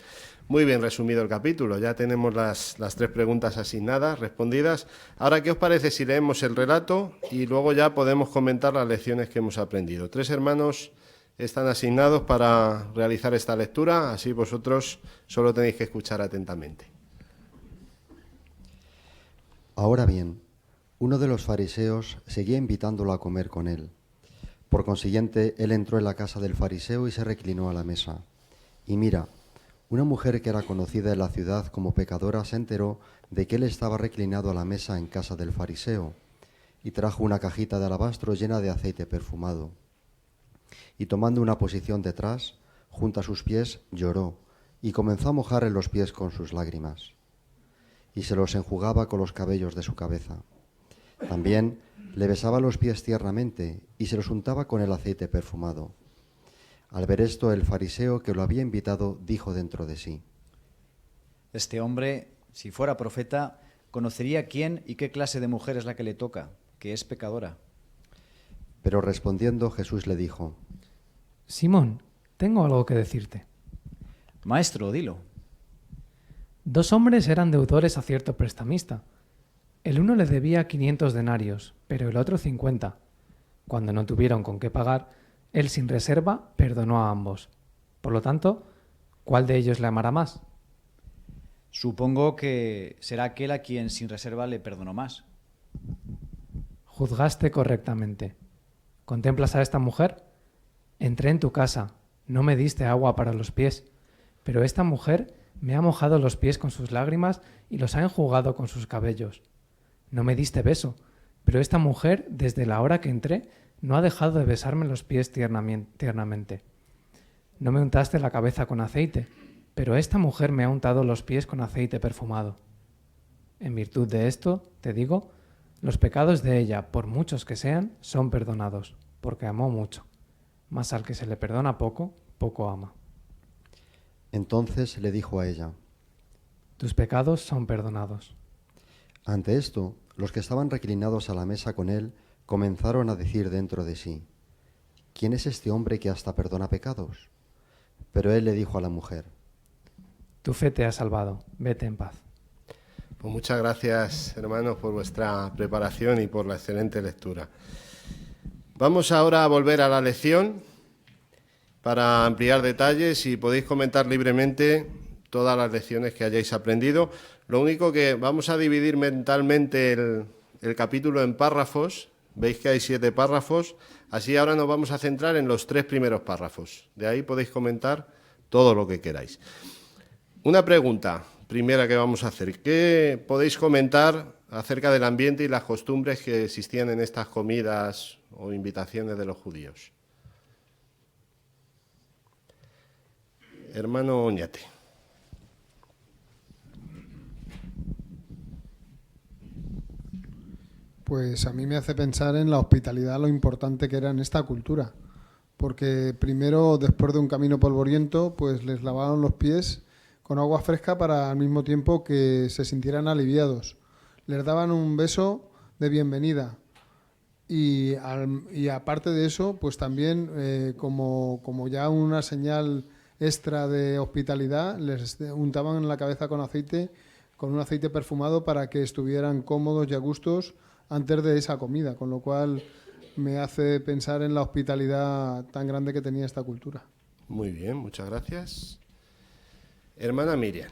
Speaker 16: Muy bien resumido el capítulo, ya tenemos las 3 preguntas asignadas, respondidas. Ahora, ¿qué os parece si leemos el relato y luego ya podemos comentar las lecciones que hemos aprendido? 3 hermanos están asignados para realizar esta lectura, así vosotros solo tenéis que escuchar atentamente.
Speaker 26: Ahora bien, uno de los fariseos seguía invitándolo a comer con él. Por consiguiente, él entró en la casa del fariseo y se reclinó a la mesa. Y mira, una mujer que era conocida en la ciudad como pecadora se enteró de que él estaba reclinado a la mesa en casa del fariseo, y trajo una cajita de alabastro llena de aceite perfumado. Y tomando una posición detrás, junto a sus pies, lloró, y comenzó a mojarle los pies con sus lágrimas, y se los enjugaba con los cabellos de su cabeza. También le besaba los pies tiernamente, y se los untaba con el aceite perfumado. Al ver esto, el fariseo que lo había invitado dijo dentro de sí:
Speaker 27: Este hombre, si fuera profeta, conocería quién y qué clase de mujer es la que le toca, que es pecadora.
Speaker 26: Pero respondiendo, Jesús le dijo:
Speaker 15: Simón, tengo algo que decirte.
Speaker 27: Maestro, dilo.
Speaker 15: 2 hombres eran deudores a cierto prestamista. El uno le debía 500 denarios, pero el otro 50. Cuando no tuvieron con qué pagar, él sin reserva perdonó a ambos. Por lo tanto, ¿cuál de ellos le amará más?
Speaker 27: Supongo que será aquel a quien sin reserva le perdonó más.
Speaker 15: Juzgaste correctamente. ¿Contemplas a esta mujer? Entré en tu casa, no me diste agua para los pies, pero esta mujer me ha mojado los pies con sus lágrimas y los ha enjugado con sus cabellos. No me diste beso, pero esta mujer, desde la hora que entré, no ha dejado de besarme los pies tiernamente. No me untaste la cabeza con aceite, pero esta mujer me ha untado los pies con aceite perfumado. En virtud de esto, te digo, los pecados de ella, por muchos que sean, son perdonados, porque amó mucho. Mas al que se le perdona poco, poco ama.
Speaker 26: Entonces le dijo a ella:
Speaker 15: Tus pecados son perdonados.
Speaker 26: Ante esto, los que estaban reclinados a la mesa con él comenzaron a decir dentro de sí: ¿Quién es este hombre que hasta perdona pecados? Pero él le dijo a la mujer:
Speaker 15: Tu fe te ha salvado, vete en paz.
Speaker 16: Pues muchas gracias, hermanos, por vuestra preparación y por la excelente lectura. Vamos ahora a volver a la lección para ampliar detalles y podéis comentar libremente todas las lecciones que hayáis aprendido. Lo único que vamos a dividir mentalmente el capítulo en párrafos. Veis que hay 7 párrafos. Así ahora nos vamos a centrar en los 3 primeros párrafos. De ahí podéis comentar todo lo que queráis. Una pregunta primera que vamos a hacer. ¿Qué podéis comentar acerca del ambiente y las costumbres que existían en estas comidas o invitaciones de los judíos? Hermano Oñate.
Speaker 2: Pues a mí me hace pensar en la hospitalidad, lo importante que era en esta cultura. Porque primero, después de un camino polvoriento, pues les lavaban los pies con agua fresca para al mismo tiempo que se sintieran aliviados. Les daban un beso de bienvenida. Y aparte de eso, pues también como ya una señal extra de hospitalidad, les untaban en la cabeza con un aceite perfumado para que estuvieran cómodos y a gustos antes de esa comida, con lo cual me hace pensar en la hospitalidad tan grande que tenía esta cultura.
Speaker 16: Muy bien, muchas gracias. Hermana Miriam.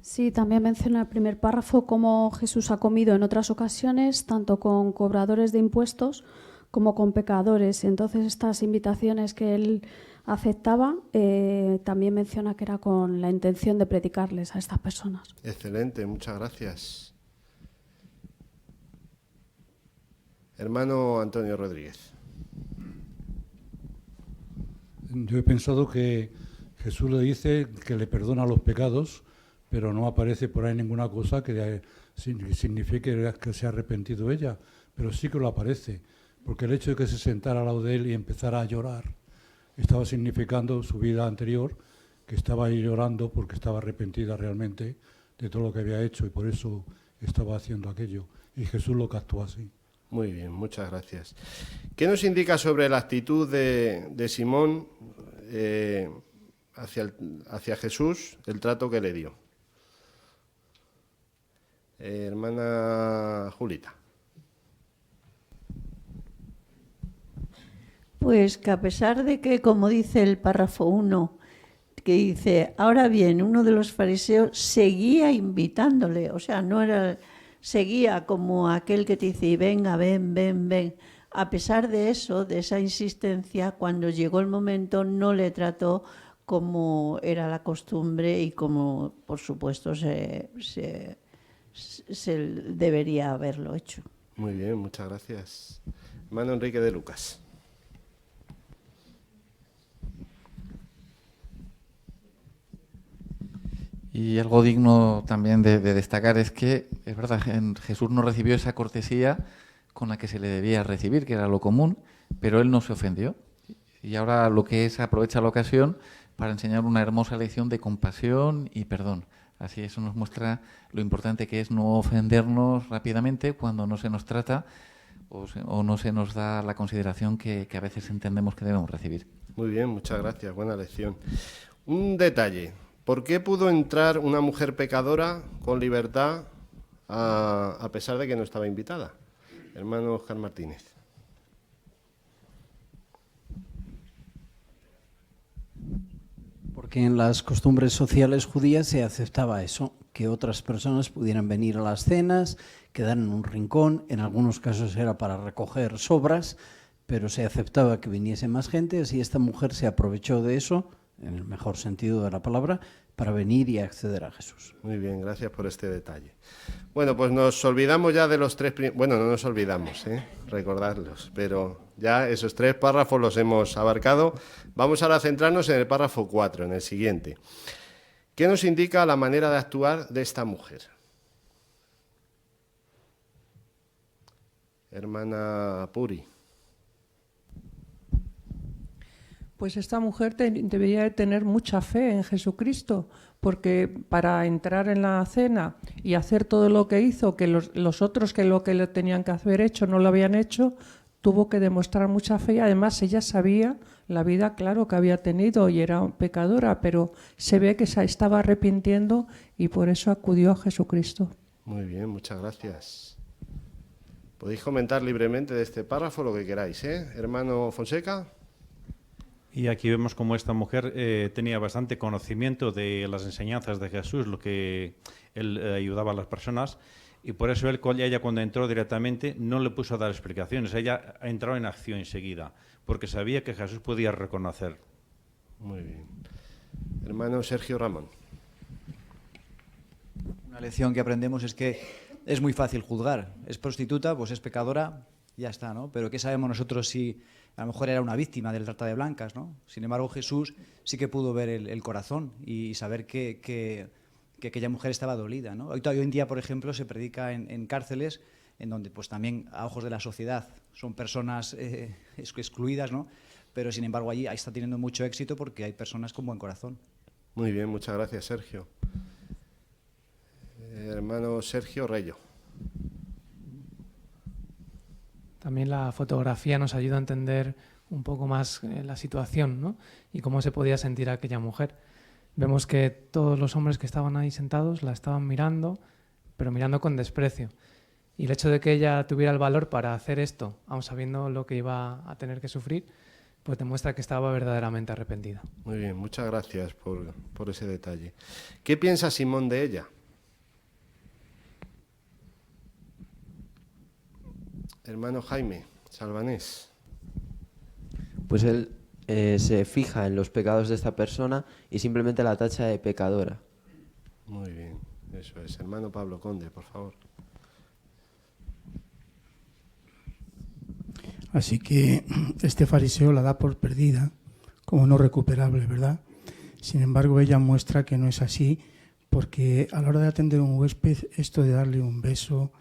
Speaker 3: Sí, también menciona el primer párrafo cómo Jesús ha comido en otras ocasiones, tanto con cobradores de impuestos como con pecadores. Entonces, estas invitaciones que él aceptaba, también menciona que era con la intención de predicarles a estas personas.
Speaker 16: Excelente, muchas gracias. Hermano Antonio Rodríguez.
Speaker 4: Yo he pensado que Jesús le dice que le perdona los pecados, pero no aparece por ahí ninguna cosa que signifique que se ha arrepentido ella, pero sí que lo aparece, porque el hecho de que se sentara al lado de él y empezara a llorar estaba significando su vida anterior, que estaba ahí llorando porque estaba arrepentida realmente de todo lo que había hecho y por eso estaba haciendo aquello, y Jesús lo captó así.
Speaker 16: Muy bien, muchas gracias. ¿Qué nos indica sobre la actitud de Simón hacia Jesús, el trato que le dio? Hermana Julita.
Speaker 19: Pues que a pesar de que, como dice el párrafo 1, que dice, ahora bien, uno de los fariseos seguía invitándole, o sea, no era... seguía como aquel que te dice, venga, ven, ven, ven. A pesar de eso, de esa insistencia, cuando llegó el momento no le trató como era la costumbre y como, por supuesto, se debería haberlo hecho.
Speaker 16: Muy bien, muchas gracias. Hermano Enrique de Lucas.
Speaker 21: Y algo digno también de destacar es que, es verdad, Jesús no recibió esa cortesía con la que se le debía recibir, que era lo común, pero él no se ofendió. Y ahora lo que es, aprovecha la ocasión para enseñar una hermosa lección de compasión y perdón. Así eso nos muestra lo importante que es no ofendernos rápidamente cuando no se nos trata o no se nos da la consideración que a veces entendemos que debemos recibir.
Speaker 16: Muy bien, muchas gracias, buena lección. Un detalle. ¿Por qué pudo entrar una mujer pecadora con libertad a pesar de que no estaba invitada? Hermano Oscar Martínez.
Speaker 1: Porque en las costumbres sociales judías se aceptaba eso, que otras personas pudieran venir a las cenas, quedar en un rincón, en algunos casos era para recoger sobras, pero se aceptaba que viniese más gente, así esta mujer se aprovechó de eso, en el mejor sentido de la palabra, para venir y acceder a Jesús.
Speaker 16: Muy bien, gracias por este detalle. Bueno, pues nos olvidamos ya de los 3... Bueno, no nos olvidamos, recordadlos, pero ya esos 3 párrafos los hemos abarcado. Vamos ahora a centrarnos en el párrafo 4, en el siguiente. ¿Qué nos indica la manera de actuar de esta mujer? Hermana Puri.
Speaker 6: Pues esta mujer debería de tener mucha fe en Jesucristo, porque para entrar en la cena y hacer todo lo que hizo, que los otros que lo que le tenían que haber hecho no lo habían hecho, tuvo que demostrar mucha fe y además ella sabía la vida, claro, que había tenido y era pecadora, pero se ve que se estaba arrepintiendo y por eso acudió a Jesucristo.
Speaker 16: Muy bien, muchas gracias. Podéis comentar libremente de este párrafo lo que queráis, ¿eh? Hermano Fonseca.
Speaker 7: Y aquí vemos cómo esta mujer tenía bastante conocimiento de las enseñanzas de Jesús, lo que él ayudaba a las personas, y por eso ella cuando entró directamente no le puso a dar explicaciones, ella entró en acción enseguida, porque sabía que Jesús podía reconocer.
Speaker 16: Muy bien. Hermano Sergio Ramón.
Speaker 27: Una lección que aprendemos es que es muy fácil juzgar. Es prostituta, pues es pecadora, ya está, ¿no? Pero ¿qué sabemos nosotros si a lo mejor era una víctima del trata de blancas, ¿no? Sin embargo, Jesús sí que pudo ver el corazón y saber que aquella mujer estaba dolida, ¿no? Hoy en día, por ejemplo, se predica en cárceles en donde pues también a ojos de la sociedad son personas excluidas, ¿no? Pero sin embargo ahí está teniendo mucho éxito porque hay personas con buen corazón.
Speaker 16: Muy bien, muchas gracias, Sergio. Hermano Sergio Reyo.
Speaker 15: También la fotografía nos ayuda a entender un poco más la situación, ¿no? Y cómo se podía sentir aquella mujer. Vemos que todos los hombres que estaban ahí sentados la estaban mirando, pero mirando con desprecio. Y el hecho de que ella tuviera el valor para hacer esto, aun sabiendo lo que iba a tener que sufrir, pues demuestra que estaba verdaderamente arrepentida.
Speaker 16: Muy bien, muchas gracias por ese detalle. ¿Qué piensa Simón de ella? Hermano Jaime Salvanés.
Speaker 8: Pues él se fija en los pecados de esta persona y simplemente la tacha de pecadora.
Speaker 16: Muy bien, eso es. Hermano Pablo Conde, por favor.
Speaker 22: Así que este fariseo la da por perdida, como no recuperable, ¿verdad? Sin embargo, ella muestra que no es así, porque a la hora de atender a un huésped, esto de darle un beso,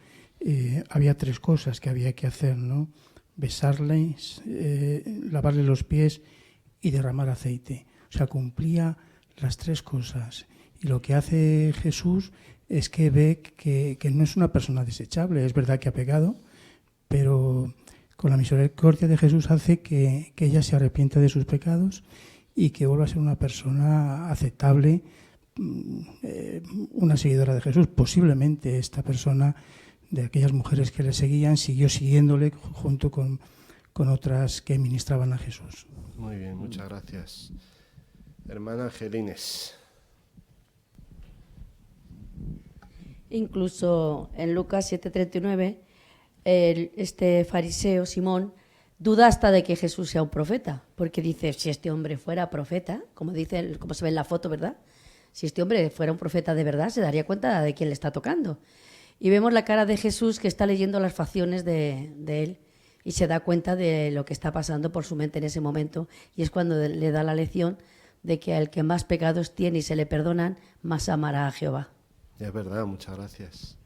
Speaker 22: había tres cosas que había que hacer, ¿no? Besarle, lavarle los pies y derramar aceite. O sea, cumplía las tres cosas. Y lo que hace Jesús es que ve que no es una persona desechable. Es verdad que ha pecado, pero con la misericordia de Jesús hace que ella se arrepienta de sus pecados y que vuelva a ser una persona aceptable, una seguidora de Jesús. Posiblemente esta persona, de aquellas mujeres que le seguían, siguió siguiéndole junto con otras que ministraban a Jesús.
Speaker 16: Muy bien, muchas gracias. Hermana Angelines.
Speaker 23: Incluso en Lucas 7:39, este fariseo Simón duda hasta de que Jesús sea un profeta, porque dice, si este hombre fuera profeta, como se ve en la foto, ¿verdad? Si este hombre fuera un profeta de verdad, se daría cuenta de quién le está tocando. Y vemos la cara de Jesús que está leyendo las facciones de él y se da cuenta de lo que está pasando por su mente en ese momento, y es cuando le da la lección de que al que más pecados tiene y se le perdonan, más amará a Jehová.
Speaker 16: Es verdad, muchas gracias.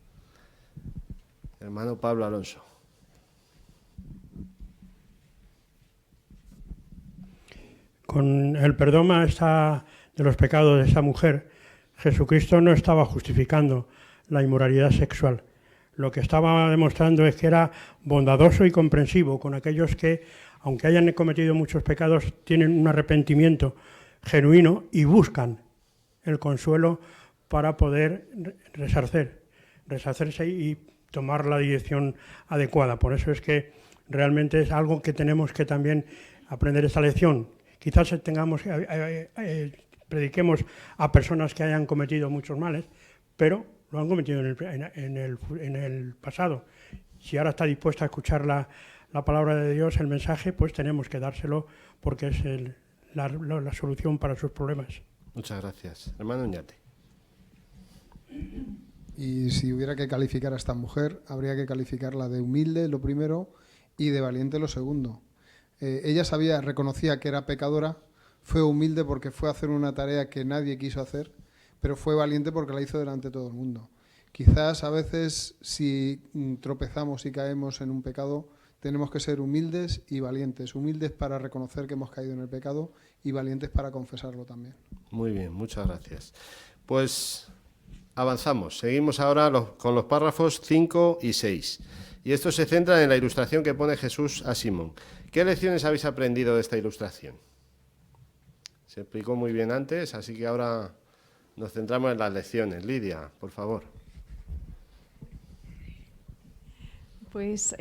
Speaker 16: Hermano Pablo Alonso.
Speaker 5: Con el perdón de los pecados de esa mujer, Jesucristo no estaba justificando la inmoralidad sexual. Lo que estaba demostrando es que era bondadoso y comprensivo con aquellos que, aunque hayan cometido muchos pecados, tienen un arrepentimiento genuino y buscan el consuelo para poder resarcerse y tomar la dirección adecuada. Por eso es que realmente es algo que tenemos que también aprender esta lección. Quizás prediquemos a personas que hayan cometido muchos males, pero lo han cometido en el pasado. Si ahora está dispuesta a escuchar la palabra de Dios, el mensaje, pues tenemos que dárselo porque es la solución para sus problemas.
Speaker 16: Muchas gracias. Hermano Oñate.
Speaker 2: Y si hubiera que calificar a esta mujer, habría que calificarla de humilde, lo primero, y de valiente, lo segundo. Ella reconocía que era pecadora, fue humilde porque fue a hacer una tarea que nadie quiso hacer, pero fue valiente porque la hizo delante de todo el mundo. Quizás a veces si tropezamos y caemos en un pecado, tenemos que ser humildes y valientes. Humildes para reconocer que hemos caído en el pecado y valientes para confesarlo también.
Speaker 16: Muy bien, muchas gracias. Pues avanzamos. Seguimos ahora con los párrafos 5 y 6. Y esto se centra en la ilustración que pone Jesús a Simón. ¿Qué lecciones habéis aprendido de esta ilustración? Se explicó muy bien antes, así que ahora nos centramos en las lecciones. Lidia, por favor.
Speaker 17: Pues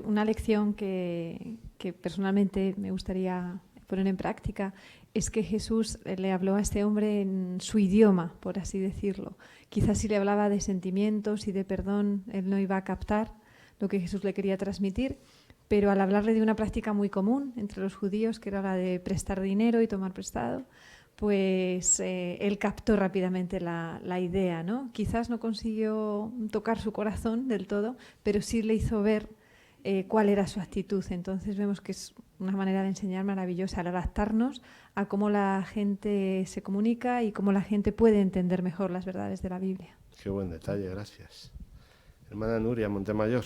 Speaker 17: una lección que personalmente me gustaría poner en práctica es que Jesús le habló a este hombre en su idioma, por así decirlo. Quizás si le hablaba de sentimientos y de perdón, él no iba a captar lo que Jesús le quería transmitir, pero al hablarle de una práctica muy común entre los judíos, que era la de prestar dinero y tomar prestado, pues él captó rápidamente la idea, ¿no? Quizás no consiguió tocar su corazón del todo, pero sí le hizo ver cuál era su actitud. Entonces vemos que es una manera de enseñar maravillosa, al adaptarnos a cómo la gente se comunica y cómo la gente puede entender mejor las verdades de la Biblia.
Speaker 16: Qué buen detalle, gracias. Hermana Nuria Montemayor.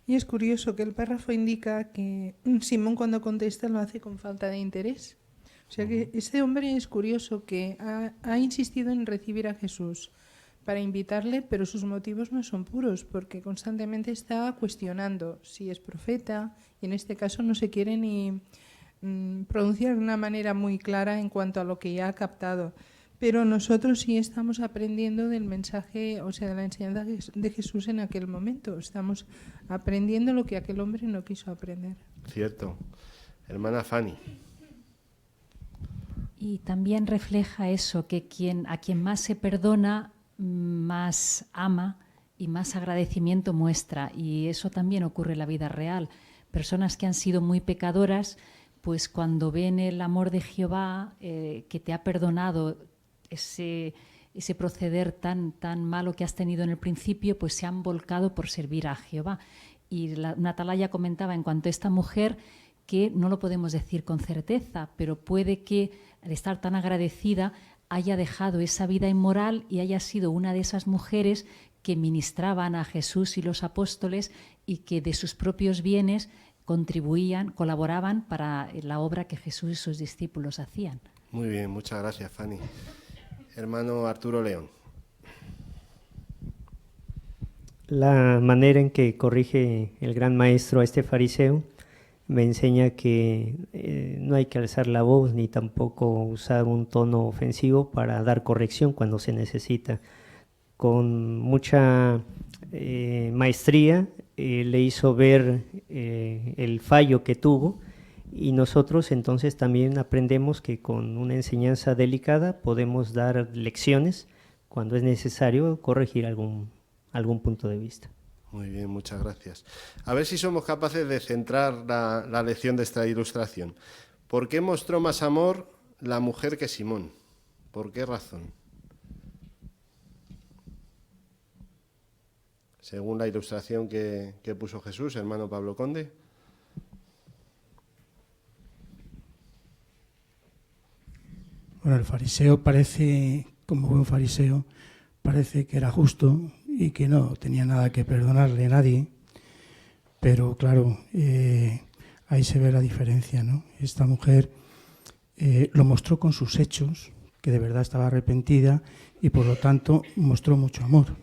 Speaker 9: Y es curioso que el párrafo indica que Simón cuando contesta lo hace con falta de interés. O sea que este hombre es curioso que ha insistido en recibir a Jesús para invitarle, pero sus motivos no son puros, porque constantemente está cuestionando si es profeta, y en este caso no se quiere ni pronunciar de una manera muy clara en cuanto a lo que ya ha captado. Pero nosotros sí estamos aprendiendo del mensaje, o sea, de la enseñanza de Jesús en aquel momento. Estamos aprendiendo lo que aquel hombre no quiso aprender.
Speaker 16: Cierto. Hermana Fanny.
Speaker 10: Y también refleja eso, que a quien más se perdona, más ama y más agradecimiento muestra. Y eso también ocurre en la vida real. Personas que han sido muy pecadoras, pues cuando ven el amor de Jehová, que te ha perdonado ese proceder tan malo que has tenido en el principio, pues se han volcado por servir a Jehová. Y una atalaya comentaba en cuanto a esta mujer que no lo podemos decir con certeza, pero puede que al estar tan agradecida haya dejado esa vida inmoral y haya sido una de esas mujeres que ministraban a Jesús y los apóstoles y que de sus propios bienes colaboraban para la obra que Jesús y sus discípulos hacían.
Speaker 16: Muy bien, muchas gracias, Fanny. Hermano Arturo León.
Speaker 11: La manera en que corrige el gran maestro a este fariseo me enseña que no hay que alzar la voz ni tampoco usar un tono ofensivo para dar corrección cuando se necesita. Con mucha maestría le hizo ver el fallo que tuvo, y nosotros entonces también aprendemos que con una enseñanza delicada podemos dar lecciones cuando es necesario corregir algún punto de vista.
Speaker 16: Muy bien, muchas gracias. A ver si somos capaces de centrar la lección de esta ilustración. ¿Por qué mostró más amor la mujer que Simón? ¿Por qué razón? Según la ilustración que puso Jesús, hermano Pablo Conde.
Speaker 22: Bueno, el fariseo parece, como buen fariseo, parece que era justo y que no tenía nada que perdonarle a nadie, pero claro, ahí se ve la diferencia, ¿no? Esta mujer lo mostró con sus hechos, que de verdad estaba arrepentida y por lo tanto mostró mucho amor.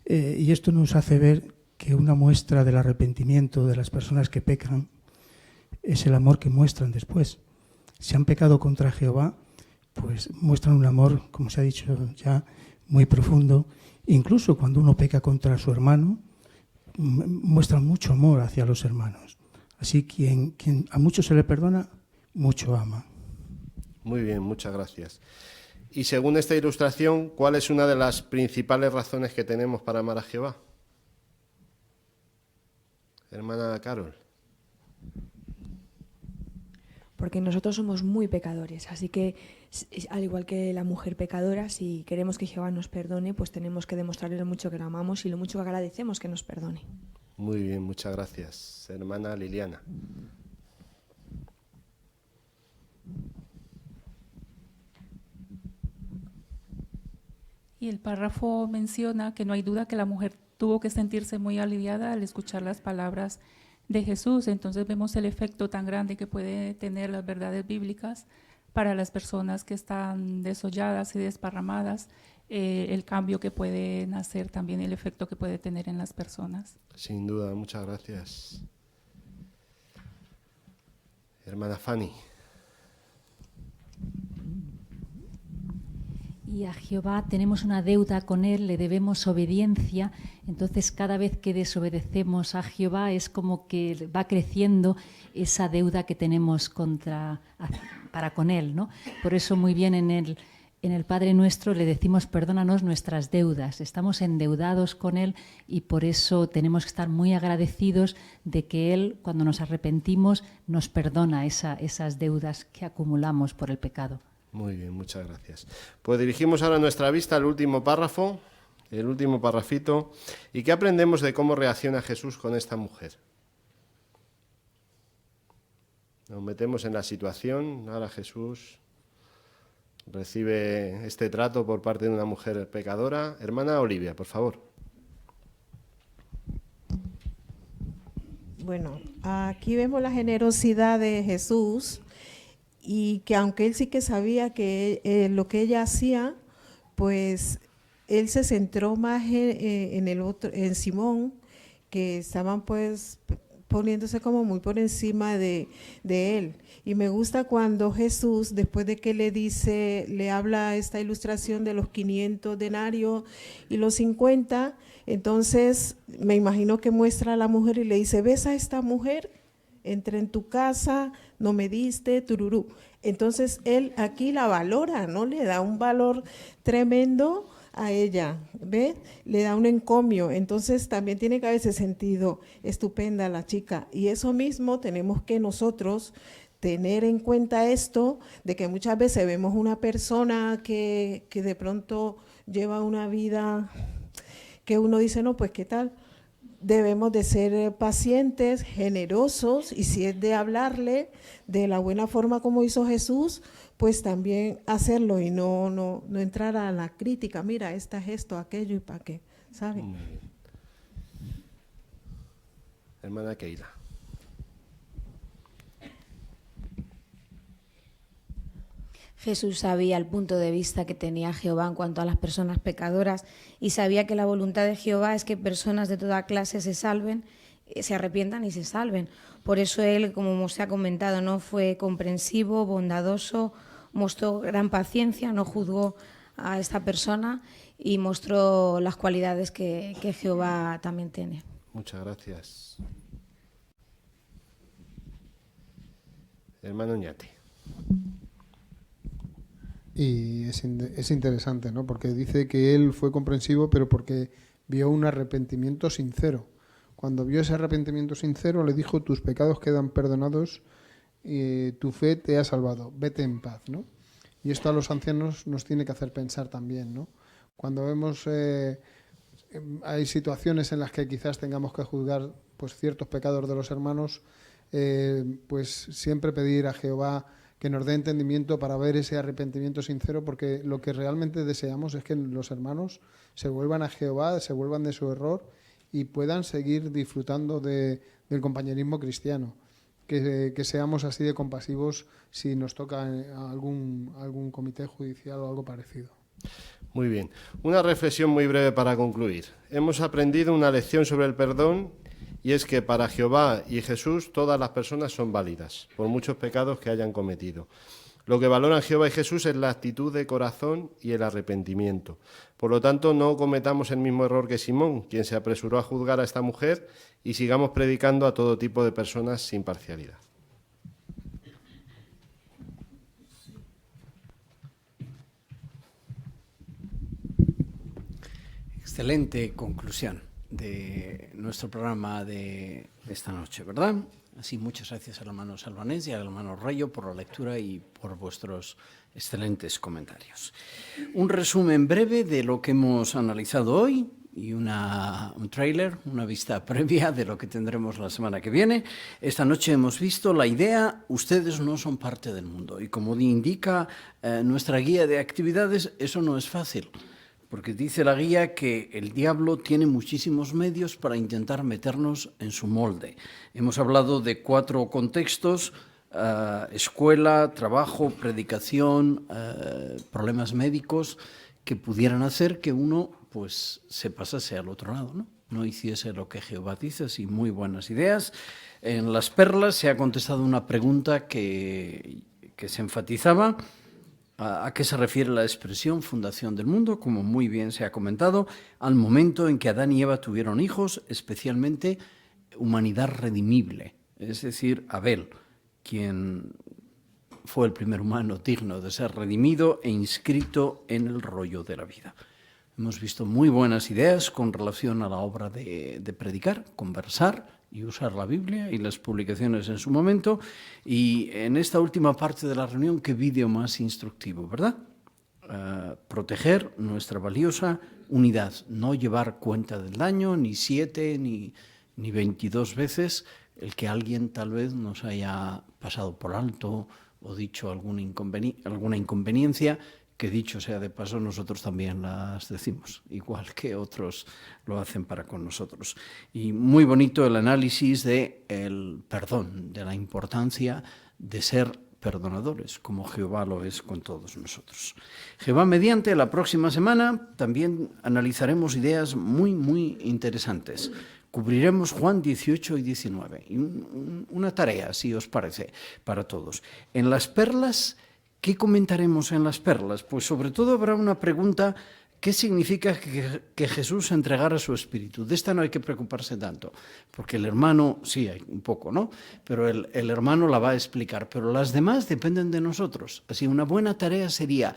Speaker 22: Y esto nos hace ver que una muestra del arrepentimiento de las personas que pecan es el amor que muestran después. Si han pecado contra Jehová, pues muestran un amor, como se ha dicho ya, muy profundo. Incluso cuando uno peca contra su hermano, muestran mucho amor hacia los hermanos. Así quien a mucho se le perdona, mucho ama.
Speaker 16: Muy bien, muchas gracias. Y según esta ilustración, ¿cuál es una de las principales razones que tenemos para amar a Jehová? Hermana Carol.
Speaker 12: Porque nosotros somos muy pecadores, así que al igual que la mujer pecadora, si queremos que Jehová nos perdone, pues tenemos que demostrarle lo mucho que lo amamos y lo mucho que agradecemos que nos perdone.
Speaker 16: Muy bien, muchas gracias. Hermana Liliana.
Speaker 13: y el párrafo menciona que no hay duda que la mujer tuvo que sentirse muy aliviada al escuchar las palabras de Jesús. Entonces vemos el efecto tan grande que puede tener las verdades bíblicas para las personas que están desolladas y desparramadas, el cambio que pueden hacer, también el efecto que puede tener en las personas.
Speaker 16: Sin duda, muchas gracias. Hermana Fanny.
Speaker 10: Y a Jehová tenemos una deuda con Él, le debemos obediencia. Entonces, cada vez que desobedecemos a Jehová es como que va creciendo esa deuda que tenemos para con Él, ¿no? Por eso, muy bien en el Padre Nuestro le decimos: perdónanos nuestras deudas. Estamos endeudados con Él y por eso tenemos que estar muy agradecidos de que Él, cuando nos arrepentimos, nos perdona esas deudas que acumulamos por el pecado.
Speaker 16: Muy bien, muchas gracias. Pues dirigimos ahora nuestra vista al último párrafo, el último parrafito. ¿Y qué aprendemos de cómo reacciona Jesús con esta mujer? Nos metemos en la situación. Ahora Jesús recibe este trato por parte de una mujer pecadora. Hermana Olivia, por favor.
Speaker 14: Bueno, aquí vemos la generosidad de Jesús, y que aunque él sí que sabía que lo que ella hacía, pues él se centró más en Simón, que estaban pues poniéndose como muy por encima de él. Y me gusta cuando Jesús, después de que le habla esta ilustración de los 500 denarios y los 50, entonces me imagino que muestra a la mujer y le dice: ¿ves a esta mujer? Entré en tu casa, no me diste, tururú. Entonces él aquí la valora, ¿no? Le da un valor tremendo a ella, ¿ves? Le da un encomio. Entonces también tiene que haberse sentido estupenda la chica. Y eso mismo tenemos que nosotros tener en cuenta esto, de que muchas veces vemos una persona que de pronto lleva una vida que uno dice: no, pues ¿qué tal? Debemos de ser pacientes, generosos, y si es de hablarle de la buena forma como hizo Jesús, pues también hacerlo y no entrar a la crítica. Mira, esto, aquello y para qué, ¿sabe?
Speaker 16: Hermana Keila.
Speaker 18: Jesús sabía el punto de vista que tenía Jehová en cuanto a las personas pecadoras y sabía que la voluntad de Jehová es que personas de toda clase se salven, se arrepientan y se salven. Por eso él, como se ha comentado, no fue comprensivo, bondadoso, mostró gran paciencia, no juzgó a esta persona y mostró las cualidades que Jehová también tiene.
Speaker 16: Muchas gracias. Hermano Ñate.
Speaker 2: Y es interesante, ¿no? Porque dice que él fue comprensivo, pero porque vio un arrepentimiento sincero. Cuando vio ese arrepentimiento sincero, le dijo: tus pecados quedan perdonados, y tu fe te ha salvado, vete en paz, ¿no? Y esto a los ancianos nos tiene que hacer pensar también, ¿no? Cuando vemos, hay situaciones en las que quizás tengamos que juzgar pues ciertos pecados de los hermanos, pues siempre pedir a Jehová que nos dé entendimiento para ver ese arrepentimiento sincero, porque lo que realmente deseamos es que los hermanos se vuelvan a Jehová, se vuelvan de su error y puedan seguir disfrutando del compañerismo cristiano. Que seamos así de compasivos si nos toca algún comité judicial o algo parecido.
Speaker 16: Muy bien. Una reflexión muy breve para concluir. Hemos aprendido una lección sobre el perdón, y es que para Jehová y Jesús todas las personas son válidas, por muchos pecados que hayan cometido. Lo que valoran Jehová y Jesús es la actitud de corazón y el arrepentimiento. Por lo tanto, no cometamos el mismo error que Simón, quien se apresuró a juzgar a esta mujer, y sigamos predicando a todo tipo de personas sin parcialidad.
Speaker 1: Excelente conclusión de nuestro programa de esta noche, ¿verdad? Así, muchas gracias al hermano Salvanés y al hermano Rayo por la lectura y por vuestros excelentes comentarios. Un resumen breve de lo que hemos analizado hoy y un tráiler, una vista previa de lo que tendremos la semana que viene. Esta noche hemos visto la idea: ustedes no son parte del mundo. Y como indica nuestra guía de actividades, eso no es fácil. porque dice la guía que el diablo tiene muchísimos medios para intentar meternos en su molde. Hemos hablado de 4 contextos: escuela, trabajo, predicación, problemas médicos, que pudieran hacer que uno pues se pasase al otro lado, no hiciese lo que Jehová dice. Sí, muy buenas ideas. En las perlas se ha contestado una pregunta que se enfatizaba: ¿a qué se refiere la expresión fundación del mundo? Como muy bien se ha comentado, al momento en que Adán y Eva tuvieron hijos, especialmente humanidad redimible, es decir, Abel, quien fue el primer humano digno de ser redimido e inscrito en el rollo de la vida. Hemos visto muy buenas ideas con relación a la obra de predicar, conversar y usar la Biblia y las publicaciones en su momento. Y en esta última parte de la reunión, qué vídeo más instructivo, ¿verdad? Proteger nuestra valiosa unidad, no llevar cuenta del daño, ni 7 ni 22 veces el que alguien tal vez nos haya pasado por alto o dicho alguna inconveniencia, que dicho sea de paso, nosotros también las decimos, igual que otros lo hacen para con nosotros. Y muy bonito el análisis del perdón, de la importancia de ser perdonadores, como Jehová lo es con todos nosotros. Jehová mediante, la próxima semana también analizaremos ideas muy, muy interesantes. Cubriremos Juan 18 y 19. Y una tarea, si os parece, para todos. En las perlas, ¿qué comentaremos en las perlas? Pues sobre todo habrá una pregunta: ¿qué significa que Jesús entregara su espíritu? De esta no hay que preocuparse tanto, porque el hermano, sí, hay un poco, ¿no? Pero el hermano la va a explicar, pero las demás dependen de nosotros. Así, una buena tarea sería: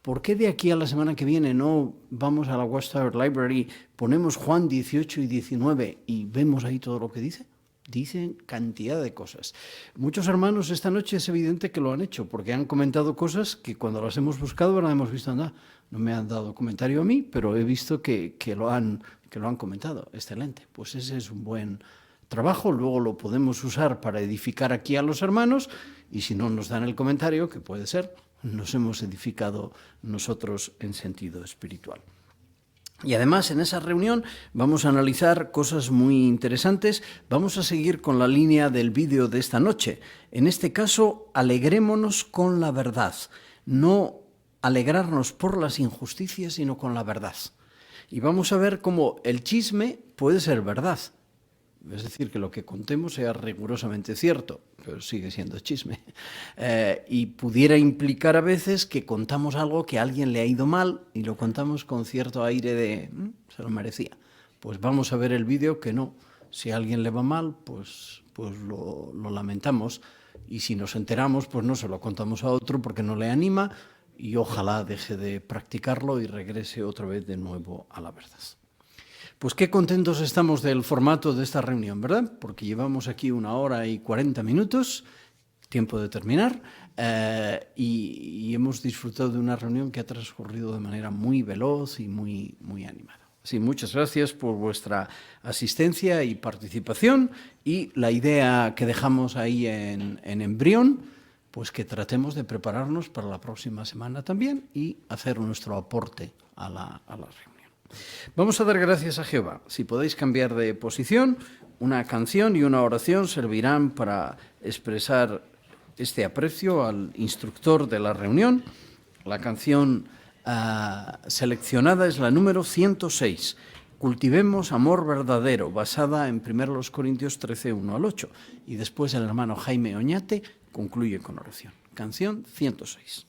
Speaker 1: ¿por qué de aquí a la semana que viene no vamos a la Watchtower Library, ponemos Juan 18 y 19 y vemos ahí todo lo que dice? Dicen cantidad de cosas. Muchos hermanos esta noche es evidente que lo han hecho, porque han comentado cosas que cuando las hemos buscado ahora hemos visto, anda, no me han dado comentario a mí, pero he visto que lo han comentado. Excelente. Pues ese es un buen trabajo. Luego lo podemos usar para edificar aquí a los hermanos, y si no nos dan el comentario, que puede ser, nos hemos edificado nosotros en sentido espiritual. Y además en esa reunión vamos a analizar cosas muy interesantes. Vamos a seguir con la línea del vídeo de esta noche. En este caso, alegrémonos con la verdad. No alegrarnos por las injusticias, sino con la verdad. Y vamos a ver cómo el chisme puede ser verdad. Es decir, que lo que contemos sea rigurosamente cierto, pero sigue siendo chisme. Y pudiera implicar a veces que contamos algo que a alguien le ha ido mal y lo contamos con cierto aire de se lo merecía. Pues vamos a ver el vídeo que no. Si a alguien le va mal, pues lo lamentamos. Y si nos enteramos, pues no se lo contamos a otro porque no le anima, y ojalá deje de practicarlo y regrese otra vez de nuevo a la verdad. Pues qué contentos estamos del formato de esta reunión, ¿verdad? Porque llevamos aquí 1 hora y 40 minutos, tiempo de terminar, y hemos disfrutado de una reunión que ha transcurrido de manera muy veloz y muy, muy animada. Así, muchas gracias por vuestra asistencia y participación, y la idea que dejamos ahí en embrión, pues que tratemos de prepararnos para la próxima semana también y hacer nuestro aporte a la reunión. Vamos a dar gracias a Jehová. Si podéis cambiar de posición, una canción y una oración servirán para expresar este aprecio al instructor de la reunión. La canción seleccionada es la número 106, Cultivemos amor verdadero, basada en 1 Corintios 13, 1 al 8. Y después el hermano Jaime Oñate concluye con oración. Canción 106.